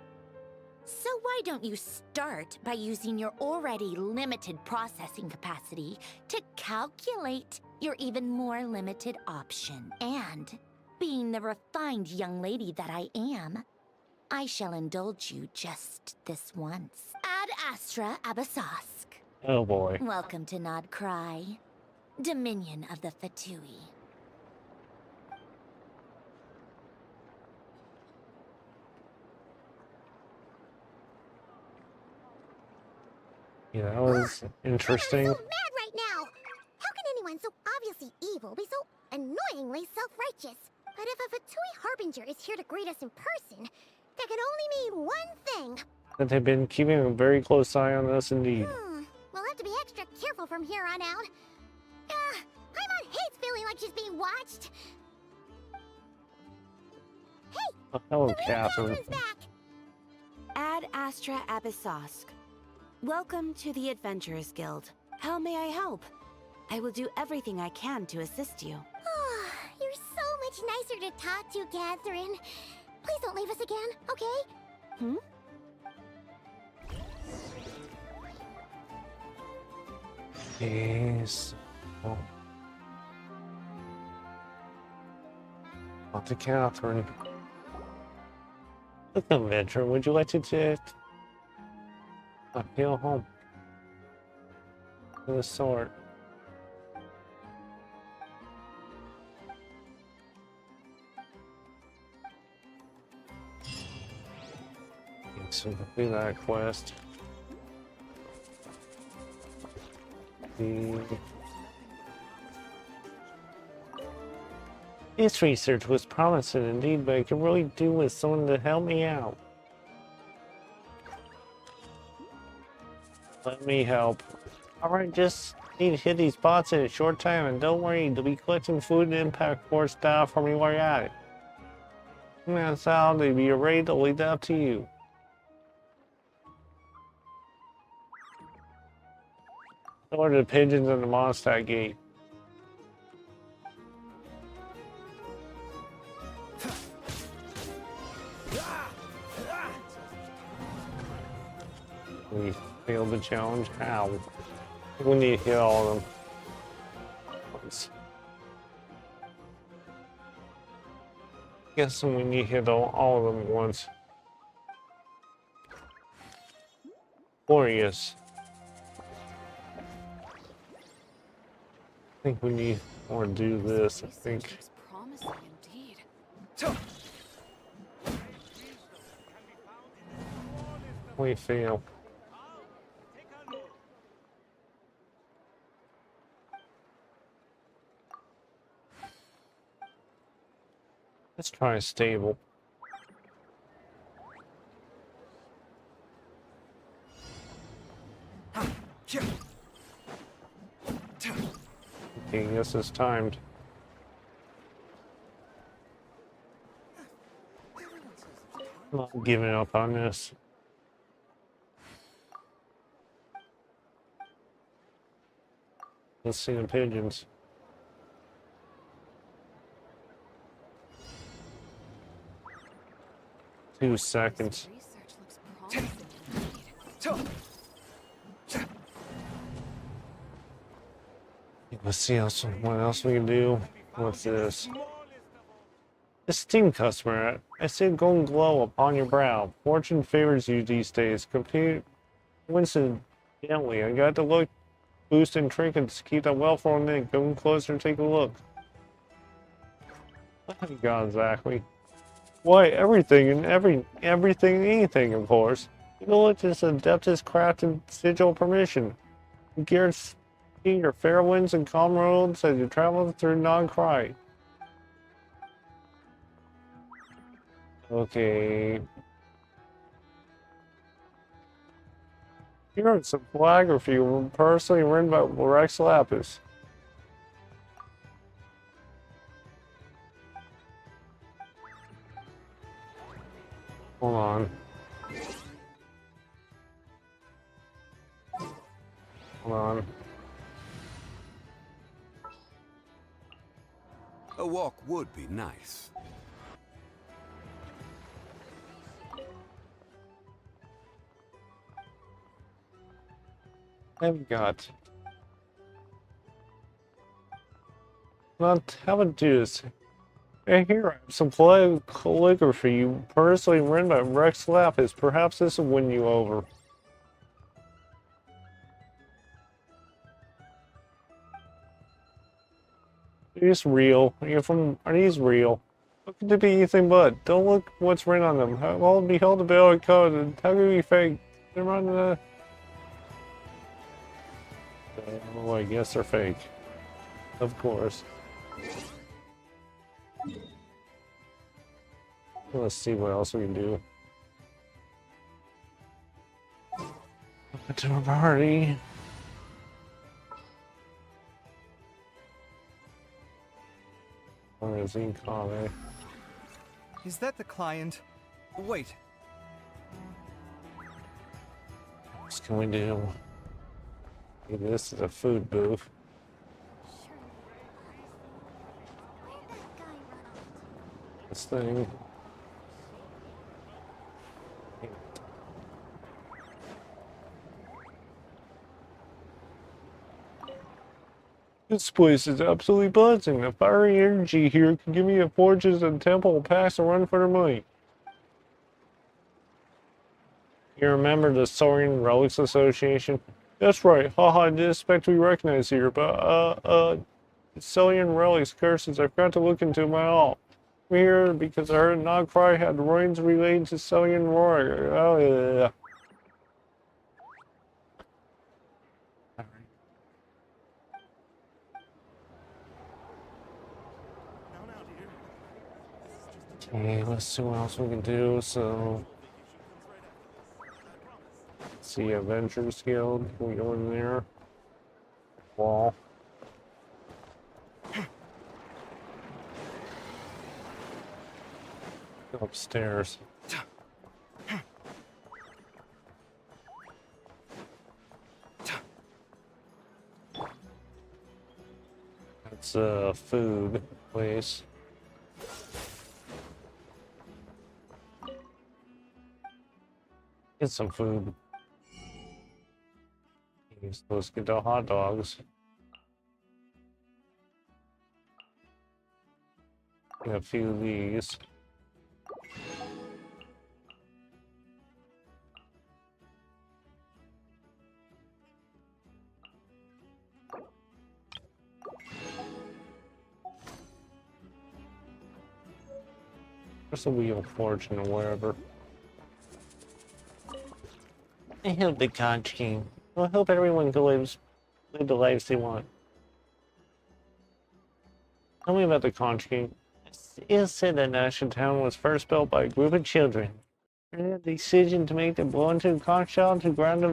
So why don't you start by using your already limited processing capacity to calculate your even more limited option? And, being the refined young lady that I am, I shall indulge you just this once. Ad Astra Abyssosque. Oh boy. Welcome to Nod-Krai, Dominion of the Fatui. Yeah, that was interesting. I'm so mad right now. How can anyone so obviously evil be so annoyingly self-righteous? But if a Fatui Harbinger is here to greet us in person, that can only mean one thing. That they've been keeping a very close eye on us indeed. We'll have to be extra careful from here on out. Paimon hates feeling like she's being watched. Hey! Oh, hello, Catherine. Back. Ad Astra Abyssosque. Welcome to the Adventurers Guild. How may I help? I will do everything I can to assist you. You're so much nicer to talk to, Catherine. Please don't leave us again, okay? Yes. Oh. Not to Catherine. Welcome, veteran. Would you like to just appeal home? The sword. So complete that quest. This research was promising indeed, but I could really do with someone to help me out. Let me help. Alright, just need to hit these spots in a short time, and don't worry, they'll be collecting food and impact force style from you while you're at it. That's how they'll be ready to lead that up to you. Order the pigeons in the Mondstadt gate. We failed the challenge. How? We need to hit all of them. Once. Guessing we need to hit all of them at once. Glorious. I think we need more to do this, I think. Promising indeed. We fail. Let's try a stable. Okay, I guess it's timed. I'm not giving up on this. Let's see the pigeons. Two seconds. Let's see what else we can do. What's this? Esteemed customer, I see a golden glow upon your brow. Fortune favors you these days. Compete coincidentally. I got the look boosting trinkets to keep that well formed in. Come closer and take a look. What have you got exactly? Why, everything and everything and anything, of course. You know what? This Adeptus crafted sigil permission. Guaranteeing your fair winds and calm roads as you travel through Nod-Krai. Okay. Here is some photography personally written by Rex Lapis. Hold on. Hold on. A walk would be nice. I've got. Not how to do this. Hey, here I have some calligraphy personally written by Rex Lapis. Perhaps this will win you over. Are these real? Are these real? How could they be anything but? Don't look what's written on them. How all beheld the bell code, and how could it be fake? They're on the. Oh, I guess they're fake. Of course. Let's see what else we can do. To a party. Where is he? Kame? Is that the client? Wait. What can we do? Maybe this is a food booth. This thing. This place is absolutely buzzing. The fiery energy here can give me a fortunes and temple packs a run for their money. You remember the Saurian Relics Association? That's right. Haha, I didn't expect to be recognized here, but, Saurian Relics curses. I forgot to look into my all. I'm here because I heard Nod-Krai had ruins related to Saurian Roar. Oh, yeah. Okay, let's see what else we can do. So, let's see, Adventures Guild. Can we go in there? Wall. Upstairs. That's a food place. Get some food. Let's get the hot dogs. Get a few of these. There's a Wheel of Fortune or whatever. I hope the Conch King. I hope everyone live the lives they want. Tell me about the Conch King. It is said that Nashville Town was first built by a group of children. They had the decision to make them blow into a conch shell to ground the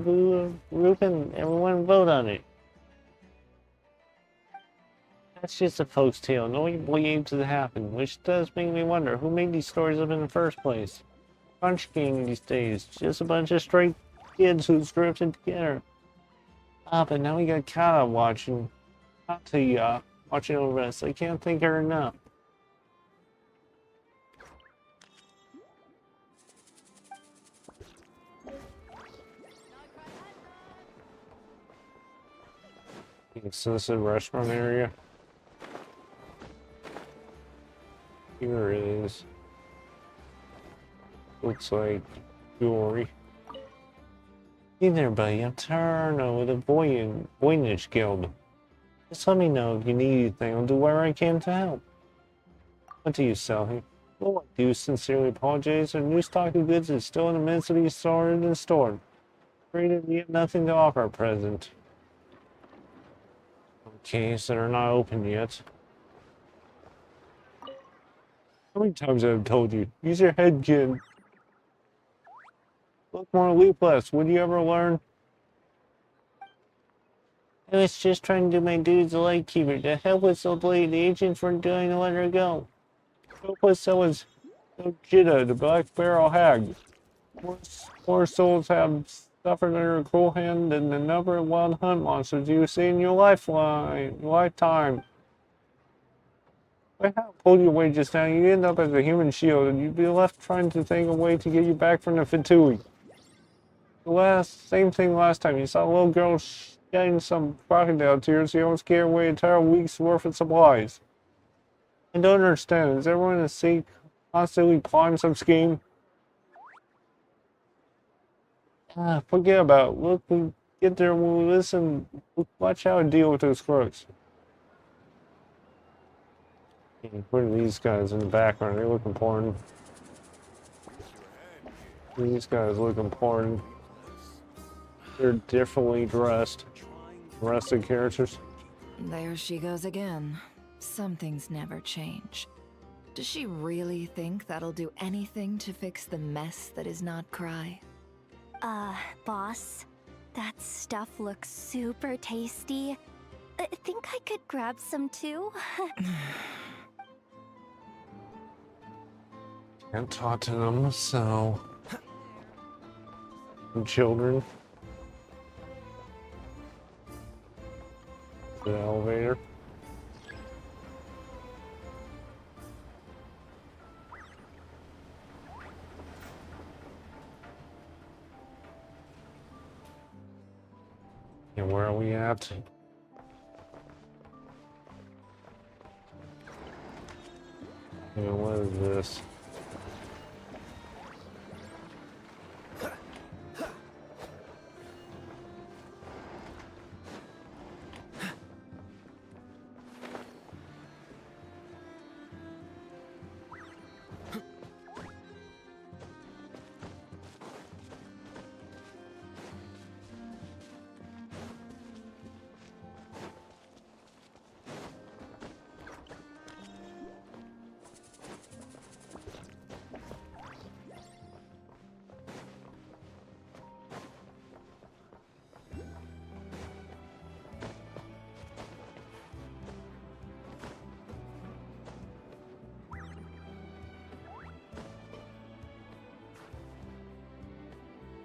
roof and everyone vote on it. That's just a folks tale. Nobody believes it happened, which does make me wonder who made these stories up in the first place. Conch King these days, just a bunch of stray kids who's drifted together. But now we got Kata watching. Watching over us. I can't thank her enough. So this is a restaurant area. Here it is. Looks like jewelry. Hey there, buddy. I'm Tarno with the Voynich Guild. Just let me know if you need anything. I'll do whatever I can to help. What do you sell here? Well, I do sincerely apologize. Our new stock of goods is still in the midst of being sorted and stored. Afraid that we have nothing to offer at present. Okay, so they're not open yet. How many times have I told you? Use your head, kid. Look more, leap less. Would you ever learn? I was just trying to do my duty as a lightkeeper to help with the blade. The agents weren't doing to let her go. Help with someone's Jida, the Black Barrel Hag. More souls have suffered under a cruel hand than the number of wild hunt monsters you see in your lifetime. If I hadn't pulled you away just now, you'd end up as a human shield, and you'd be left trying to think of a way to get you back from the Fatui. Same thing last time. You saw a little girl shedding some crocodile tears, you almost gave away an entire week's worth of supplies. I don't understand. Is everyone in the sea constantly plotting some scheme? Forget about it. Look, we get there when we listen. Watch how I deal with those crooks. What are these guys in the background? They look important. These guys look important. They're differently dressed. The rest of the characters. There she goes again. Some things never change. Does she really think that'll do anything to fix the mess that is Nod-Krai? Boss, that stuff looks super tasty. I think I could grab some too. Can't talk to them, so... Children. The elevator. And where are we at? And what is this?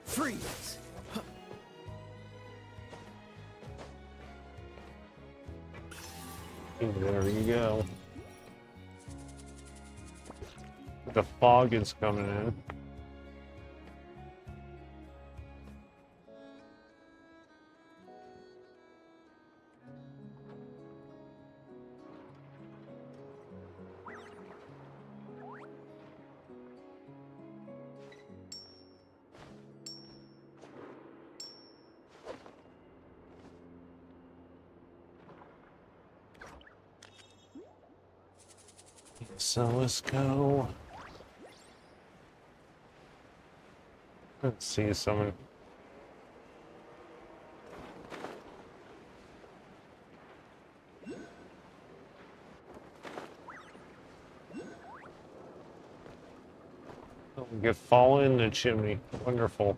Freeze! There you go. The fog is coming in. So let's go. Let's see someone. Oh, we get fall in the chimney. Wonderful.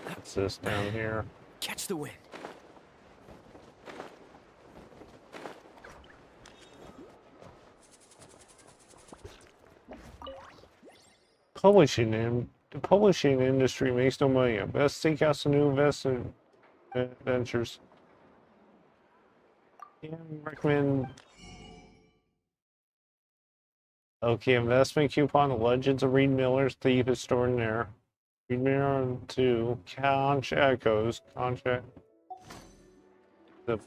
What's this down here? Catch the wind. The publishing industry makes no money. Best seek out some new investment ventures. Yeah, recommend. Okay, investment coupon. The Legends of Reed Miller's Thief is stored in there. Reed Miller 2. Conch Echoes. The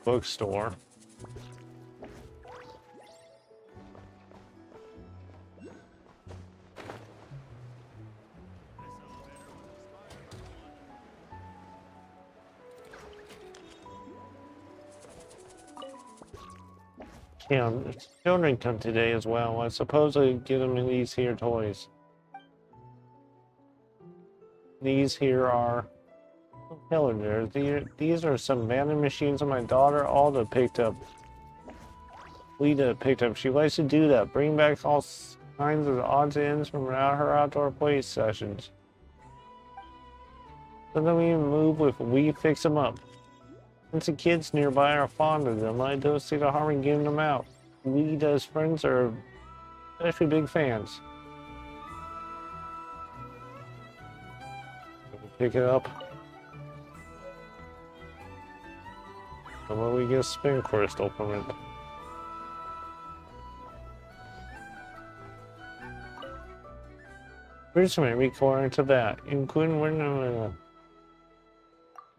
bookstore. Yeah, children come today as well. I suppose I give them these here toys. These here are Hello there. These are some vending machines that my daughter Alda picked up. Lita picked up. She likes to do that. Bring back all kinds of odds and ends from her outdoor play sessions. Sometimes we even move with We Fix Them Up. Since the kids nearby are fond of them, I don't see the harm in giving them out. Lita's friends are especially big fans. Pick it up. And when we get a spin crystal from it. Here's some according to that. Including when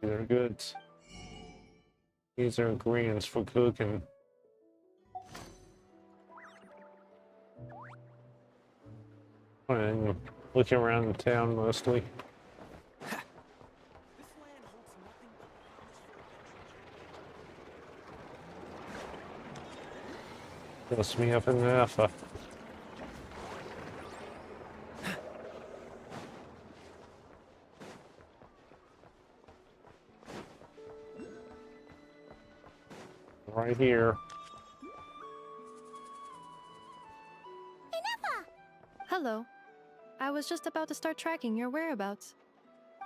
these are goods. These are ingredients for cooking. And looking around the town mostly. Fills me up in the alpha. Right here. Hello. I was just about to start tracking your whereabouts.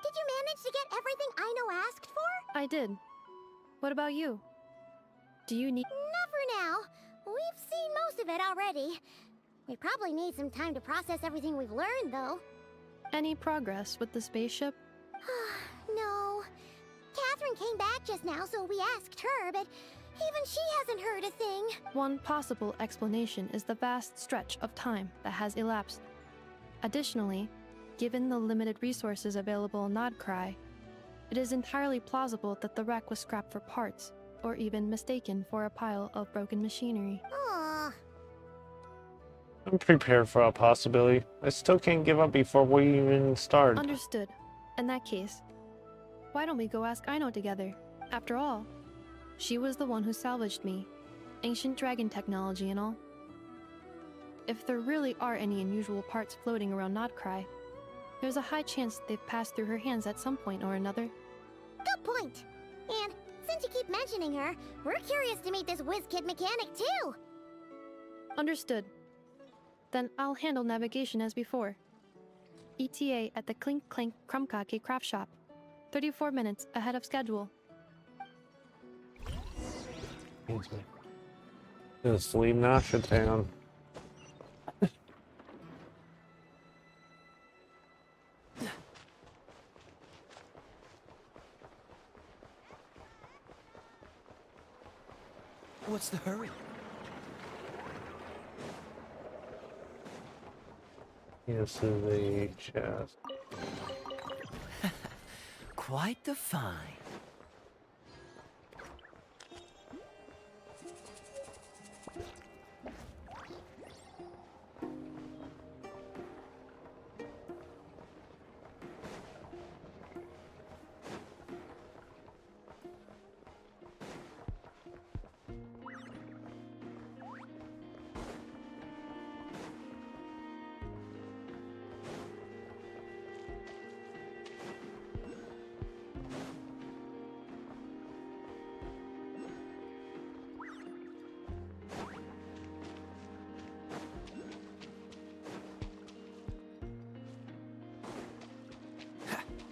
Did you manage to get everything Aino asked for? I did. What about you? Do you need— Not for now. We've seen most of it already. We probably need some time to process everything we've learned, though. any progress with the spaceship? No. Catherine came back just now, so we asked her, but even she hasn't heard a thing. One possible explanation is the vast stretch of time that has elapsed. Additionally, given the limited resources available in Nod-Krai, it is entirely plausible that the wreck was scrapped for parts, or even mistaken for a pile of broken machinery. Aww. I'm prepared for a possibility. I still can't give up before we even start. Understood. In that case, why don't we go ask Aino together? After all, she was the one who salvaged me. Ancient dragon technology and all. If there really are any unusual parts floating around Nod-Krai, there's a high chance they've passed through her hands at some point or another. Good point. And since you keep mentioning her, we're curious to meet this whiz-kid mechanic too. Understood. Then I'll handle navigation as before. ETA at the Clink Clank Krumkake craft shop. 34 minutes ahead of schedule. Just leave Nasha town. What's the hurry? This is a chest. Quite the find.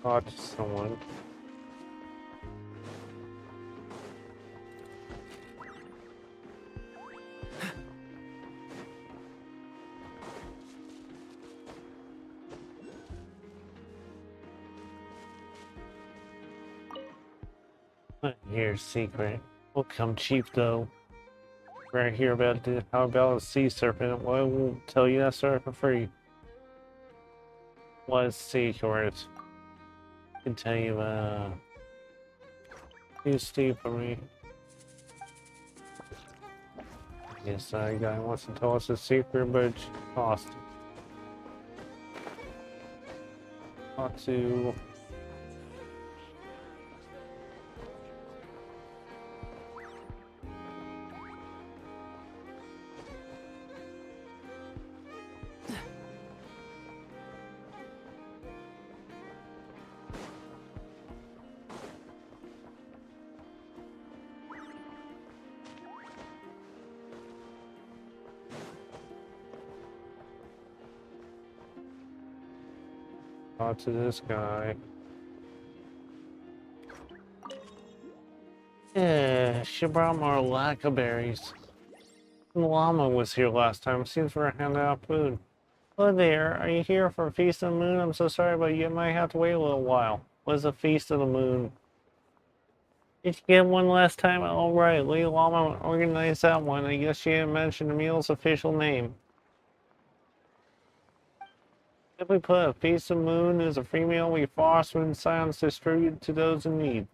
Talk to someone. Here's secret. Will come cheap though. Right here about how about a sea serpent? Well, I won't tell you that story for free. What's secret? I can tell you too steep for me. Yes, that guy wants to tell us a secret, but it's cost. Talk to this guy. Yeah, she brought more lacquerberries. The llama was here last time. Seems we're handing out food. Hello there. Are you here for a Feast of the Moon? I'm so sorry, but you might have to wait a little while. What's a Feast of the Moon? Did you get one last time? All right, Lady Llama organized that one. I guess she didn't mention the meal's official name. If we put a Feast of the Moon as a free meal, we foster and science distribute to those in need.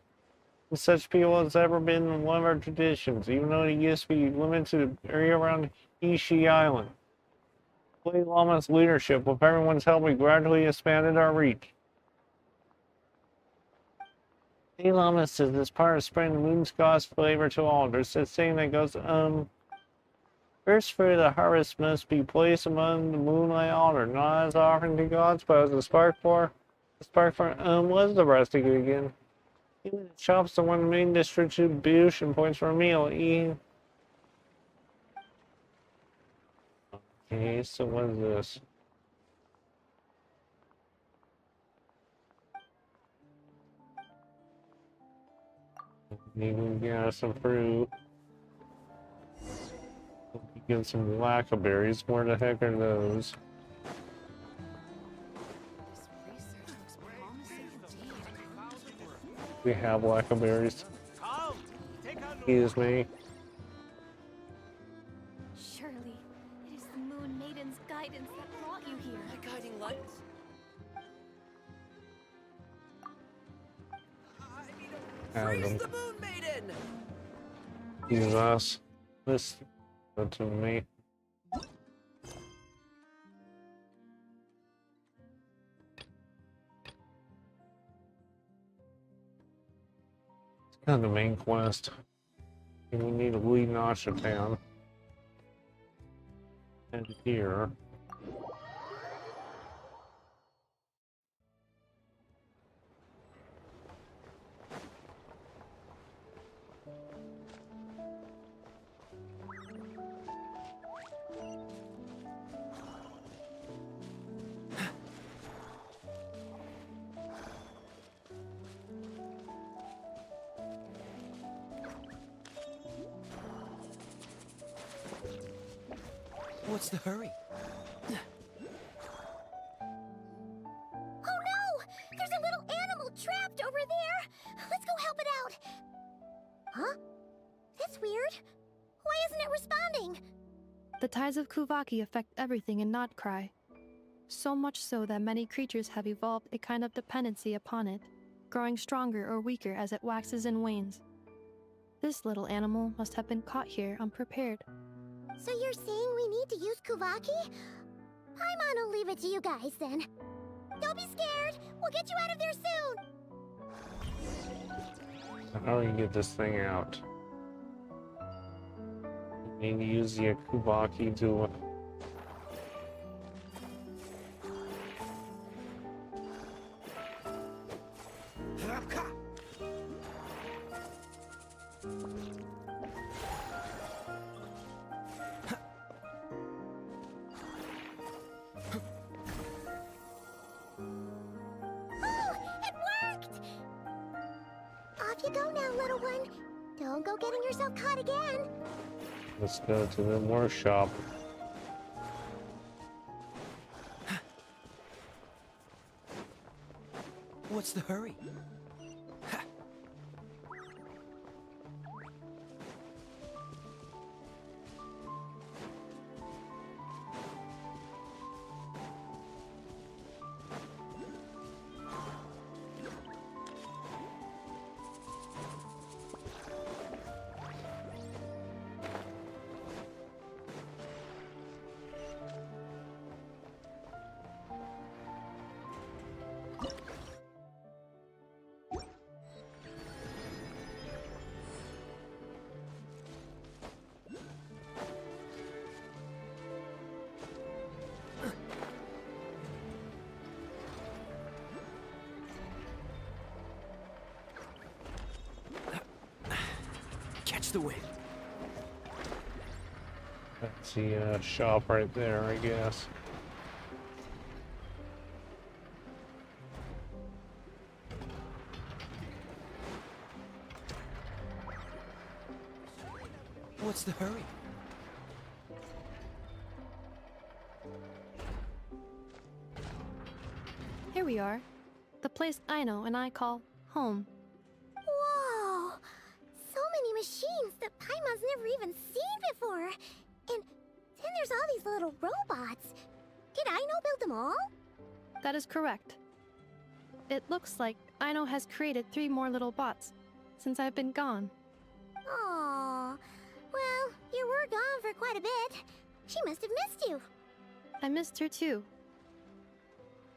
And such people has ever been one of our traditions, even though it used to be limited to the area around Ishi Island. Lady Llama's leadership, with everyone's help, we gradually expanded our reach. Lady Llama says it's part of spreading the moon's god's flavor to all. There's this saying that goes, first fruit of the harvest must be placed among the moonlight altar, not as an offering to gods, but as a spark for, what's the rest of it again? Even the shops are one of the main distribution points for a meal. Okay, so what is this? Maybe we get some fruit. Get some blackberries. Where the heck are those? We have blackberries. Excuse me. Surely, it is the Moon Maiden's guidance that brought you here. My guiding lights? Freeze the Moon Maiden! Jesus. Listen to me. It's kind of the main quest. And we need to leave Nasha Town. And here. What's the hurry? Oh no! There's a little animal trapped over there! Let's go help it out! Huh? That's weird. Why isn't it responding? The tides of Kuvaki affect everything in Nod-Krai. So much so that many creatures have evolved a kind of dependency upon it, growing stronger or weaker as it waxes and wanes. This little animal must have been caught here unprepared. So you're saying we need to use Kuvaki? Paimon will leave it to you guys then. Don't be scared! We'll get you out of there soon! How do you get this thing out? You need to use the Kubaki to... Oh, it worked! Off you go now, little one. Don't go getting yourself caught again. Let's go to the workshop. What's the hurry? Catch the wind. That's the shop right there, I guess. What's the hurry? Here we are. The place Aino and I call home. Whoa! So many machines that Paimon's never even seen before. And then there's all these little robots. Did Aino build them all? That is correct. It looks like Aino has created 3 more little bots since I've been gone. Aww. Well, you were gone for quite a bit. She must have missed you. I missed her too.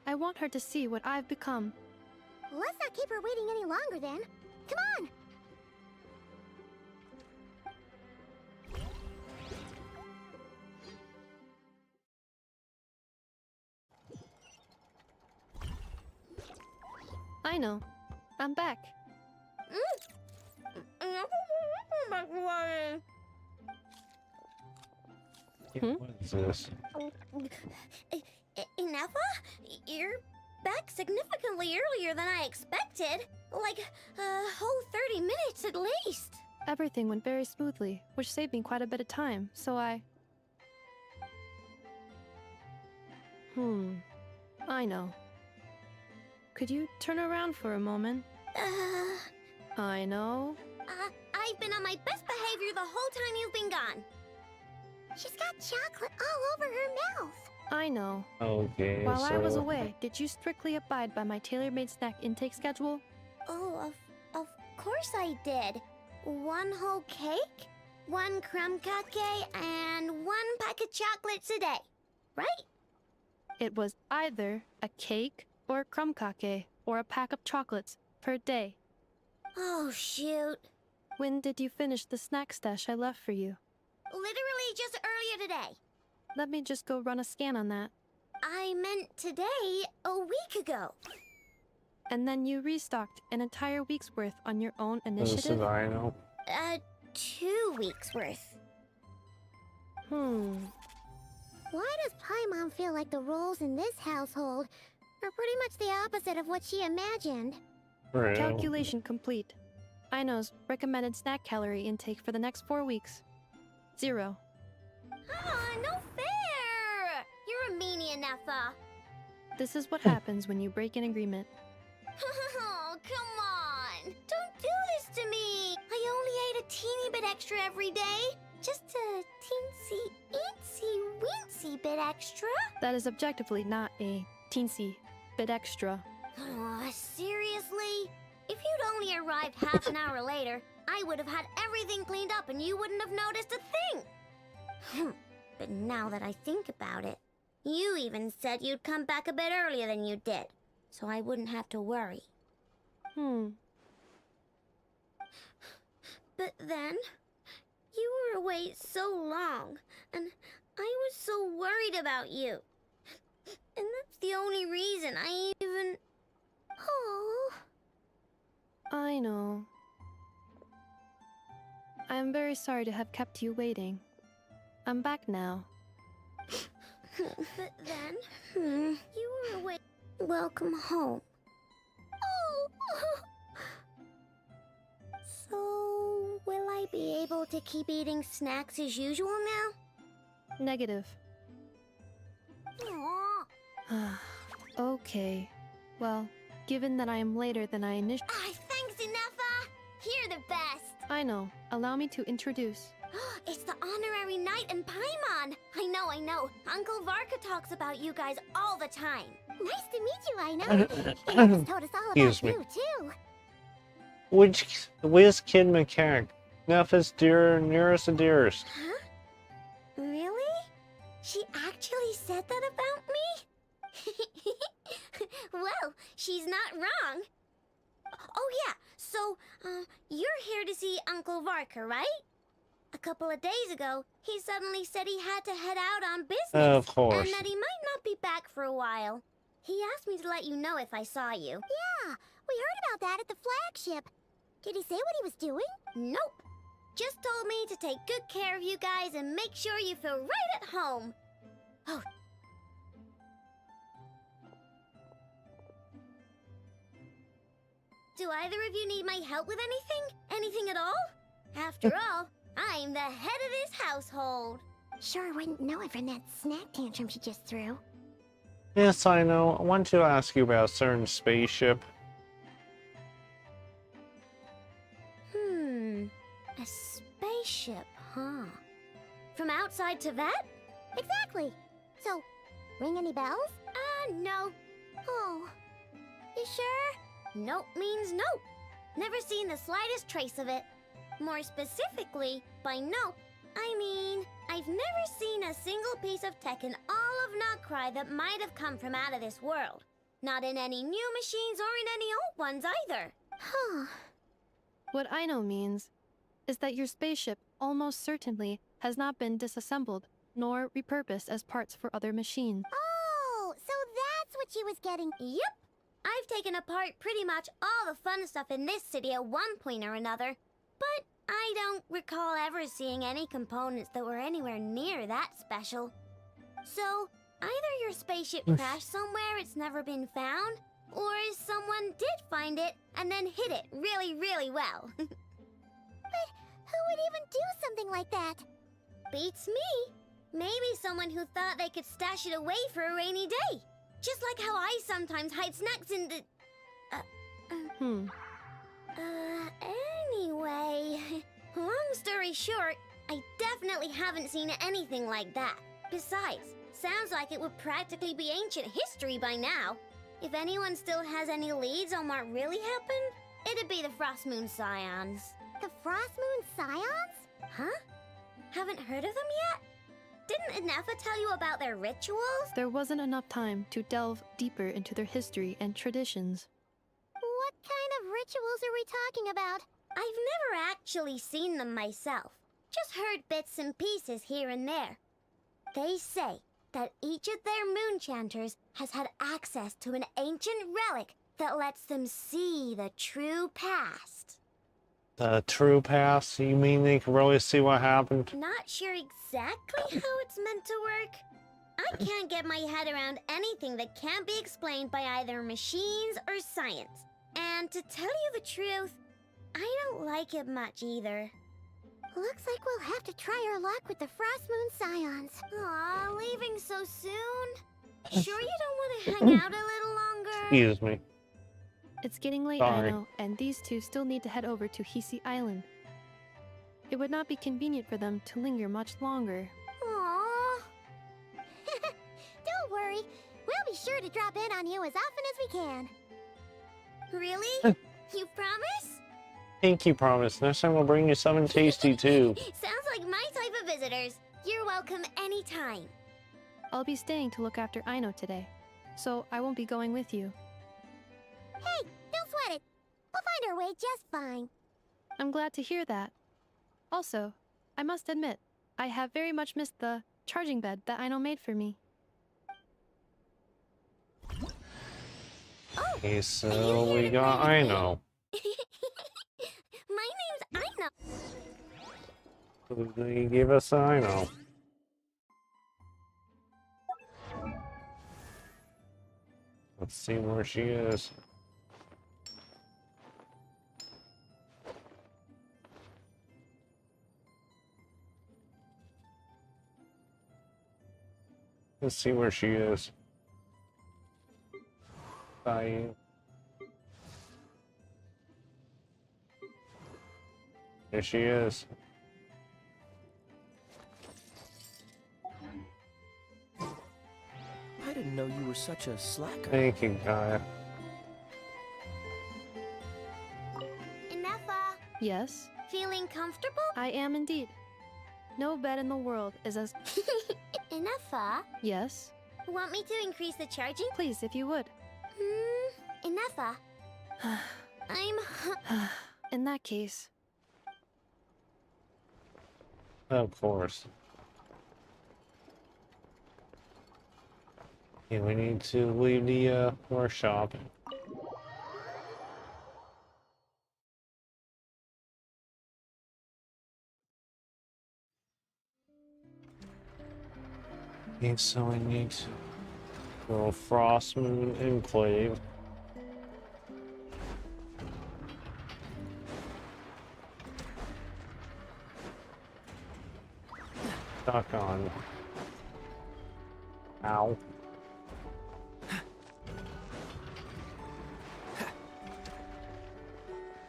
I want her to see what I've become. Let's not keep her waiting any longer then. Come on! Aino, I'm back. What is this? Ineffa? You're back significantly earlier than I expected. Like a whole 30 minutes at least. Everything went very smoothly, which saved me quite a bit of time, so I know. Could you turn around for a moment? I know. I've been on my best behavior the whole time you've been gone. She's got chocolate all over her mouth. I know. Okay, While I was so- away, did you strictly abide by my tailor-made snack intake schedule? Oh, of course I did. 1 whole cake, 1 crumb cake, and 1 pack of chocolates a day, right? It was either a cake or a crumb cake or a pack of chocolates per day. Oh, shoot. When did you finish the snack stash I left for you? Literally just earlier today. Let me just go run a scan on that. I meant today, a week ago. And then you restocked an entire week's worth on your own This is initiative? Aino. 2 weeks worth. Why does Paimon feel like the roles in this household are pretty much the opposite of what she imagined? Real. Calculation complete. Aino's recommended snack calorie intake for the next 4 weeks. 0. Aw, no fair! Neffa. This is what happens when you break an agreement. Oh, come on! Don't do this to me! I only ate a teeny bit extra every day. Just a teensy bit extra. That is objectively not a teensy bit extra. Oh, seriously? If you'd only arrived half an hour later, I would have had everything cleaned up and you wouldn't have noticed a thing. But now that I think about it, you even said you'd come back a bit earlier than you did, so I wouldn't have to worry. But then, you were away so long, and I was so worried about you. And that's the only reason I even... Oh. I know. I am very sorry to have kept you waiting. I'm back now. But then, you were away. Welcome home. Oh. So, will I be able to keep eating snacks as usual now? Negative. Aw. Okay. Well, given that I am later than I initially... Thanks, Neffa! You're the best! I know. Allow me to introduce. It's the honorary knight in Paimon! I know. Uncle Varka talks about you guys all the time. Nice to meet you, I know. He always told us all about Excuse me. you, too. Which whiz kid mechanic? Neffa's nearest and dearest. Huh? Really? She actually said that about me? Well, she's not wrong. Oh yeah, so, you're here to see Uncle Varka, right? A couple of days ago, he suddenly said he had to head out on business. Of course. And that he might not be back for a while. He asked me to let you know if I saw you. Yeah, we heard about that at the flagship. Did he say what he was doing? Nope. Just told me to take good care of you guys and make sure you feel right at home. Oh. Do either of you need my help with anything? Anything at all? After all, I'm the head of this household. Sure wouldn't know it from that snack tantrum she just threw. Yes, I know. I want to ask you about a certain spaceship. A spaceship, huh? From outside to that? Exactly. So, ring any bells? No. Oh. You sure? Nope means nope. Never seen the slightest trace of it. More specifically, by nope, I mean, I've never seen a single piece of tech in all of Nod-Krai that might have come from out of this world. Not in any new machines or in any old ones either. Huh. What I know means is that your spaceship almost certainly has not been disassembled nor repurposed as parts for other machines. Oh, so that's what she was getting. Yep. I've taken apart pretty much all the fun stuff in this city at one point or another, but I don't recall ever seeing any components that were anywhere near that special. So, either your spaceship crashed somewhere it's never been found, or someone did find it and then hid it really, really well. But who would even do something like that? Beats me. Maybe someone who thought they could stash it away for a rainy day. Just like how I sometimes hide snacks in the... Anyway... Long story short, I definitely haven't seen anything like that. Besides, sounds like it would practically be ancient history by now. If anyone still has any leads on what really happened, it'd be the Frost Moon Scions. The Frost Moon Scions? Huh? Haven't heard of them yet? Didn't Neffa tell you about their rituals? There wasn't enough time to delve deeper into their history and traditions. What kind of rituals are we talking about? I've never actually seen them myself. Just heard bits and pieces here and there. They say that each of their moon chanters has had access to an ancient relic that lets them see the true past. The true past? You mean they can really see what happened? Not sure exactly how it's meant to work. I can't get my head around anything that can't be explained by either machines or science. And to tell you the truth, I don't like it much either. Looks like we'll have to try our luck with the Frost Moon Scions. Aw, leaving so soon? Sure you don't want to hang out a little longer? Excuse me. It's getting late, Sorry. I know, and these two still need to head over to Hisi Island. It would not be convenient for them to linger much longer. Aww. Don't worry. We'll be sure to drop in on you as often as we can. Really? You promise? Pinky promise. Next time we'll bring you something tasty too. Sounds like my type of visitors. You're welcome anytime. I'll be staying to look after Aino today, so I won't be going with you. Hey, don't sweat it. We'll find our way just fine. I'm glad to hear that. Also, I must admit, I have very much missed the charging bed that Aino made for me. Okay, so we got Aino. My name's Aino. They gave us Aino. Let's see where she is. Let's see where she is. Dying. There she is. I didn't know you were such a slacker. Thank you, Gaia. Inefa, Yes, feeling comfortable? I am indeed. No bed in the world is as... Inefa, Yes? want me to increase the charging? Please, if you would. Inefa. I'm... In that case... Of course. Okay, we need to leave the workshop. Okay, so we need to go Frost Moon Enclave. Stuck on. Ow.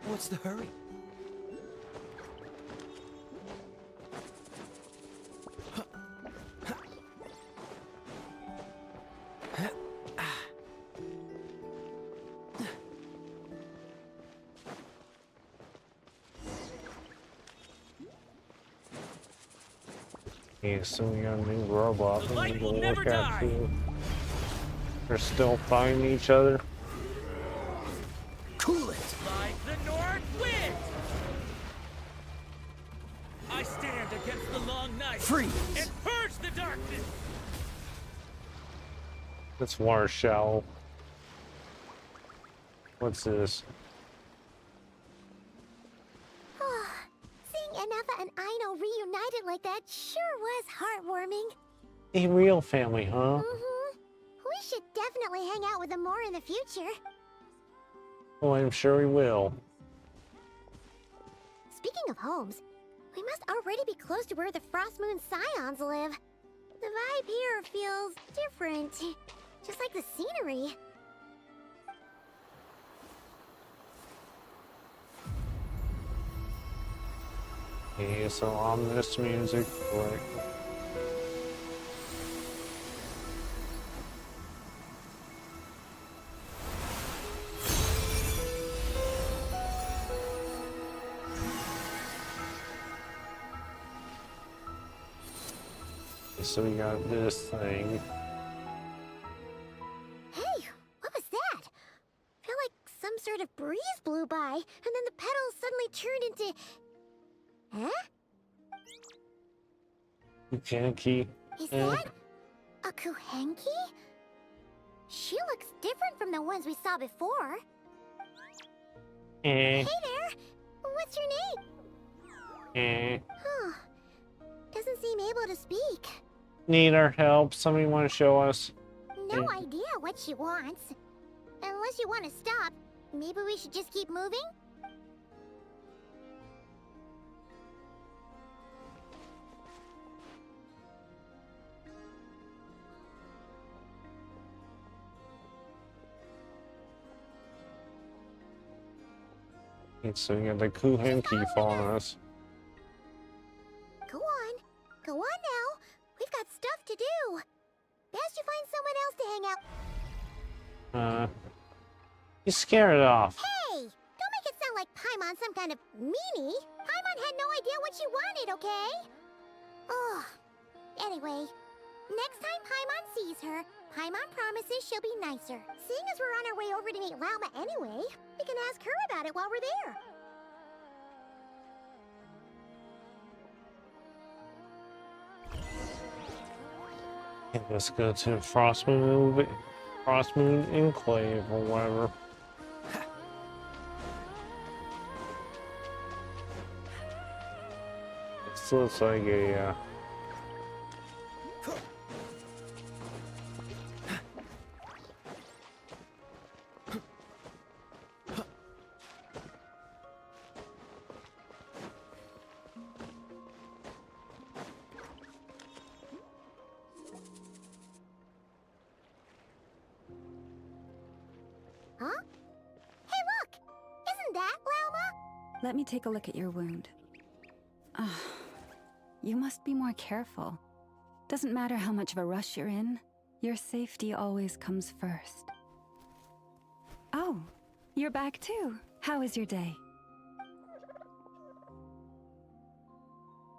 What's the hurry? Okay, so we got a new robot. The We light need to will never look at die. too. They're still fighting each other. Cool it! Like the north wind! I stand against the long night Freeze! and purge the darkness! That's Warshell. What's this? Seeing Inefa and Aino reunited like that sure was heartwarming. A real family, huh? We should definitely hang out with them more in the future. Oh, I'm sure we will. Speaking of homes, we must already be close to where the Frost Moon Scions live. The vibe here feels different, just like the scenery. Okay, so ominous music. Right. So we got this thing. Hey, what was that? Felt like some sort of breeze blew by, and then the petals suddenly turned into... Huh? Kukanki. Is that a Kuhenki? She looks different from the ones we saw before. Hey there! What's your name? Huh. Doesn't seem able to speak. Need our help? Somebody want to show us? No idea what she wants. Unless you want to stop, maybe we should just keep moving? So you got the Kuhan key following us. Go on. Go on now. We've got stuff to do. Best you find someone else to hang out. You scared it off. Hey! Don't make it sound like Paimon's some kind of meanie. Paimon had no idea what she wanted, okay? Ugh. Anyway, next time Paimon sees her, Paimon promises she'll be nicer. Seeing as we're on our way over to meet Lauma anyway, we can ask her about it while we're there. Okay, let's go to Frost Moon Enclave or whatever. This looks like a Huh? Hey, look! Isn't that Lauma? Let me take a look at your wound. You must be more careful. Doesn't matter how much of a rush you're in, your safety always comes first. Oh, you're back too. How is your day?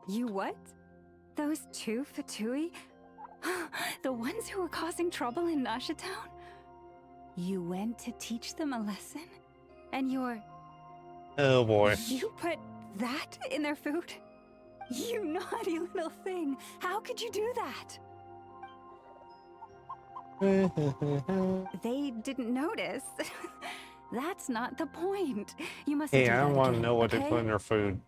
You what? Those two Fatui? The ones who were causing trouble in Nasha Town? You went to teach them a lesson? And oh boy. You put that in their food? You naughty little thing. How could you do that? They didn't notice. That's not the point. You must Hey, do I don't that want to again, know what okay? they put in their food.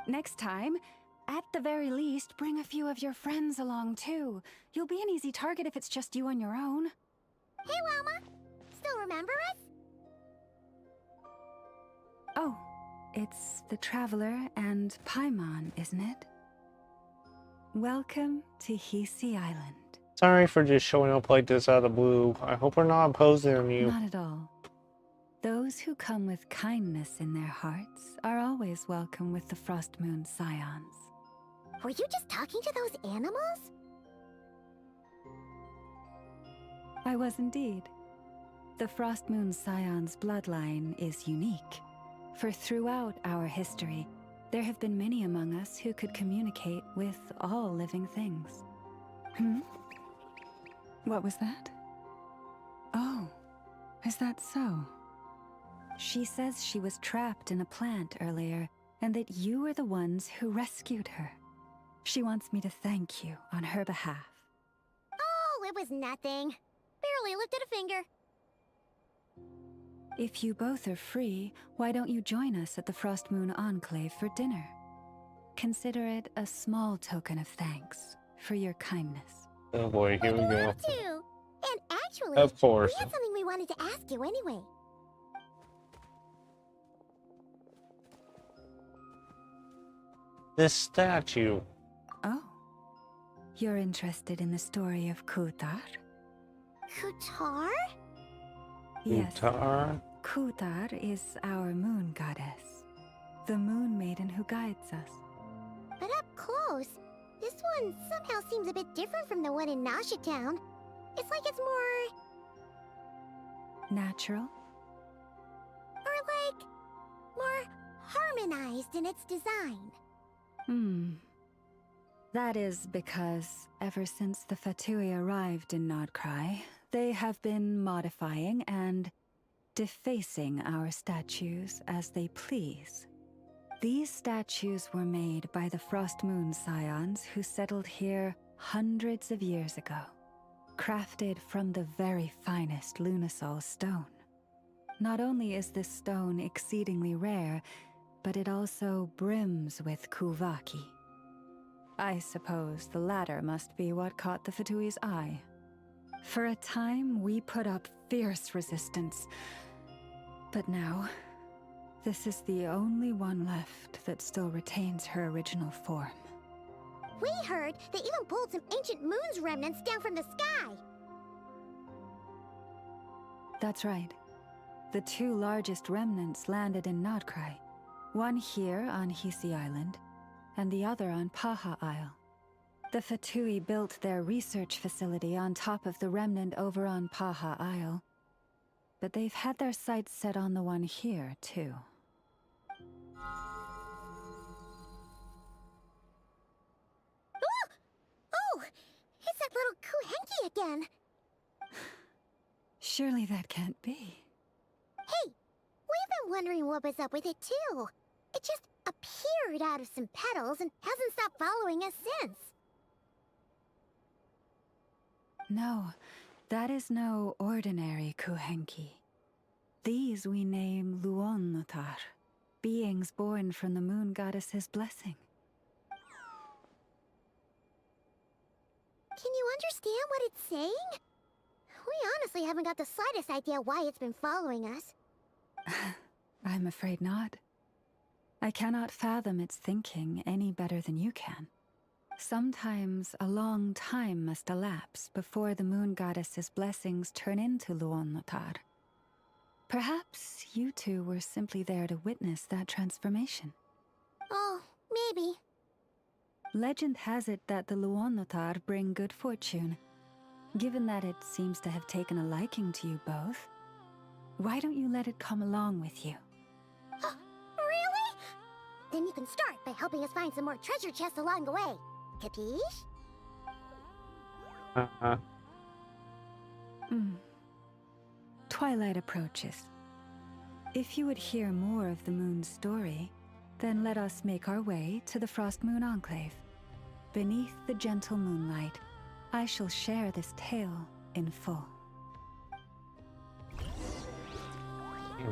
Next time, at the very least, bring a few of your friends along too. You'll be an easy target if it's just you on your own. Hey, Lauma! Still remember us? Oh, it's the Traveler and Paimon, isn't it? Welcome to Hisi Island. Sorry for just showing up like this out of the blue. I hope we're not opposing you. Not at all. Those who come with kindness in their hearts are always welcome with the Frost Moon Scions. Were you just talking to those animals? I was indeed. The Frost Moon Scion's bloodline is unique. For throughout our history, there have been many among us who could communicate with all living things. What was that? Oh, is that so? She says she was trapped in a plant earlier, and that you were the ones who rescued her. She wants me to thank you on her behalf. Oh, it was nothing. Barely lifted a finger. If you both are free, why don't you join us at the Frost Moon Enclave for dinner? Consider it a small token of thanks for your kindness. Oh boy, here we go. Love to. And actually, Of course. we had something we wanted to ask you anyway. This statue. Oh. You're interested in the story of Kutar? Kutar? Yes. Kutar? Kutar is our moon goddess. The moon maiden who guides us. But up close, this one somehow seems a bit different from the one in Nasha Town. It's like it's more... Natural? Or like... more harmonized in its design. That is because ever since the Fatui arrived in Nod-Krai, they have been modifying and defacing our statues as they please. These statues were made by the Frost Moon Scions who settled here hundreds of years ago, crafted from the very finest Lunasol stone. Not only is this stone exceedingly rare, but it also brims with Kuvaki. I suppose the latter must be what caught the Fatui's eye. For a time, we put up fierce resistance, but now, this is the only one left that still retains her original form. We heard they even pulled some ancient moon's remnants down from the sky. That's right. The two largest remnants landed in Nod-Krai, one here on Hisi Island, and the other on Paha Isle. The Fatui built their research facility on top of the remnant over on Paha Isle, but they've had their sights set on the one here, too. Oh! It's that little Kuhenki again! Surely that can't be. Hey! We've been wondering what was up with it, too. It just appeared out of some petals and hasn't stopped following us since. No, that is no ordinary Kuhenki. These we name Luon-Notar, beings born from the moon goddess's blessing. Can you understand what it's saying? We honestly haven't got the slightest idea why it's been following us. I'm afraid not. I cannot fathom its thinking any better than you can. Sometimes a long time must elapse before the moon goddess's blessings turn into Luon-Notar. Perhaps you two were simply there to witness that transformation. Oh, maybe. Legend has it that the Luon-Notar bring good fortune. Given that it seems to have taken a liking to you both, why don't you let it come along with you? Really? Then you can start by helping us find some more treasure chests along the way. Capiche? Twilight approaches. If you would hear more of the moon's story, then let us make our way to the Frost Moon Enclave. Beneath the gentle moonlight, I shall share this tale in full.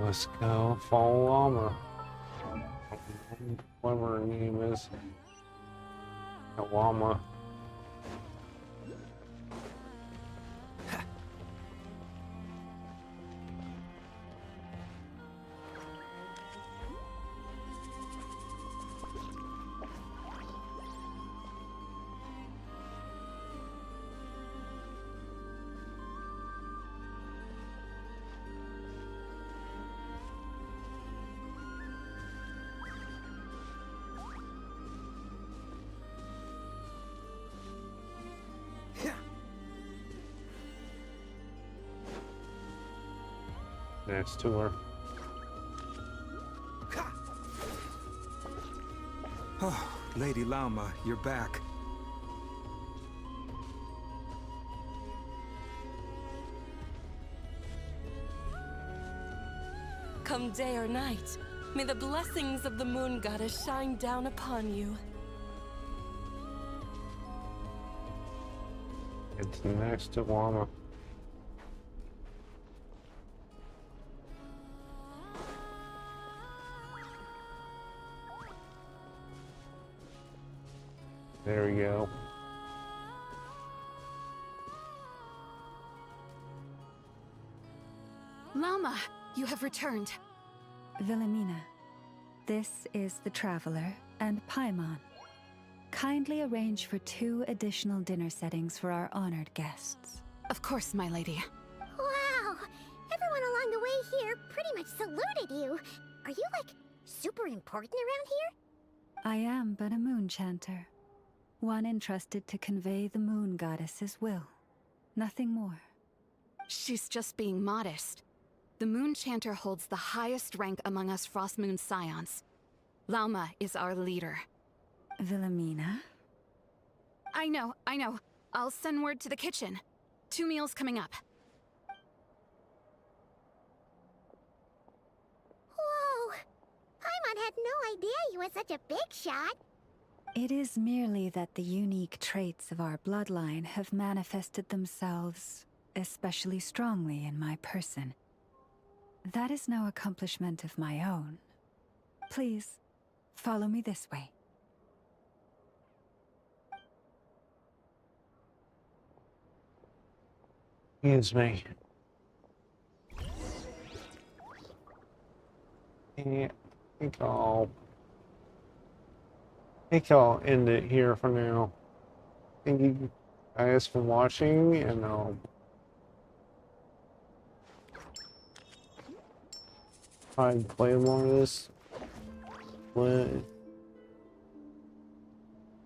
Let's go follow Llama. Whatever her name is. Llama. Next to her. Oh, Lady Llama, you're back. Come day or night, may the blessings of the moon goddess shine down upon you. It's next to Llama. There we go. Llama, you have returned. Wilhelmina, this is the Traveler and Paimon. Kindly arrange for 2 additional dinner settings for our honored guests. Of course, my lady. Wow! Everyone along the way here pretty much saluted you. Are you, like, super important around here? I am but a moon chanter. One entrusted to convey the moon goddess's will. Nothing more. She's just being modest. The moon chanter holds the highest rank among us Frost Moon Scions. Llama is our leader. Wilhelmina? I know. I'll send word to the kitchen. 2 meals coming up. Whoa! Paimon had no idea you were such a big shot. It is merely that the unique traits of our bloodline have manifested themselves especially strongly in my person. That is no accomplishment of my own. Please, follow me this way. Excuse me. Yeah, I think I'll end it here for now. Thank you guys for watching, and try and play more of this. But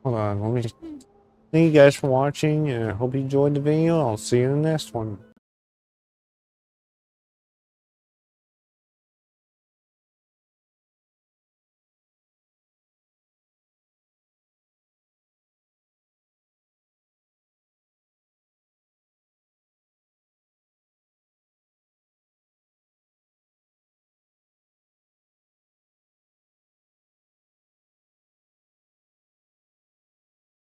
hold on, let me. Thank you guys for watching, and I hope you enjoyed the video. I'll see you in the next one.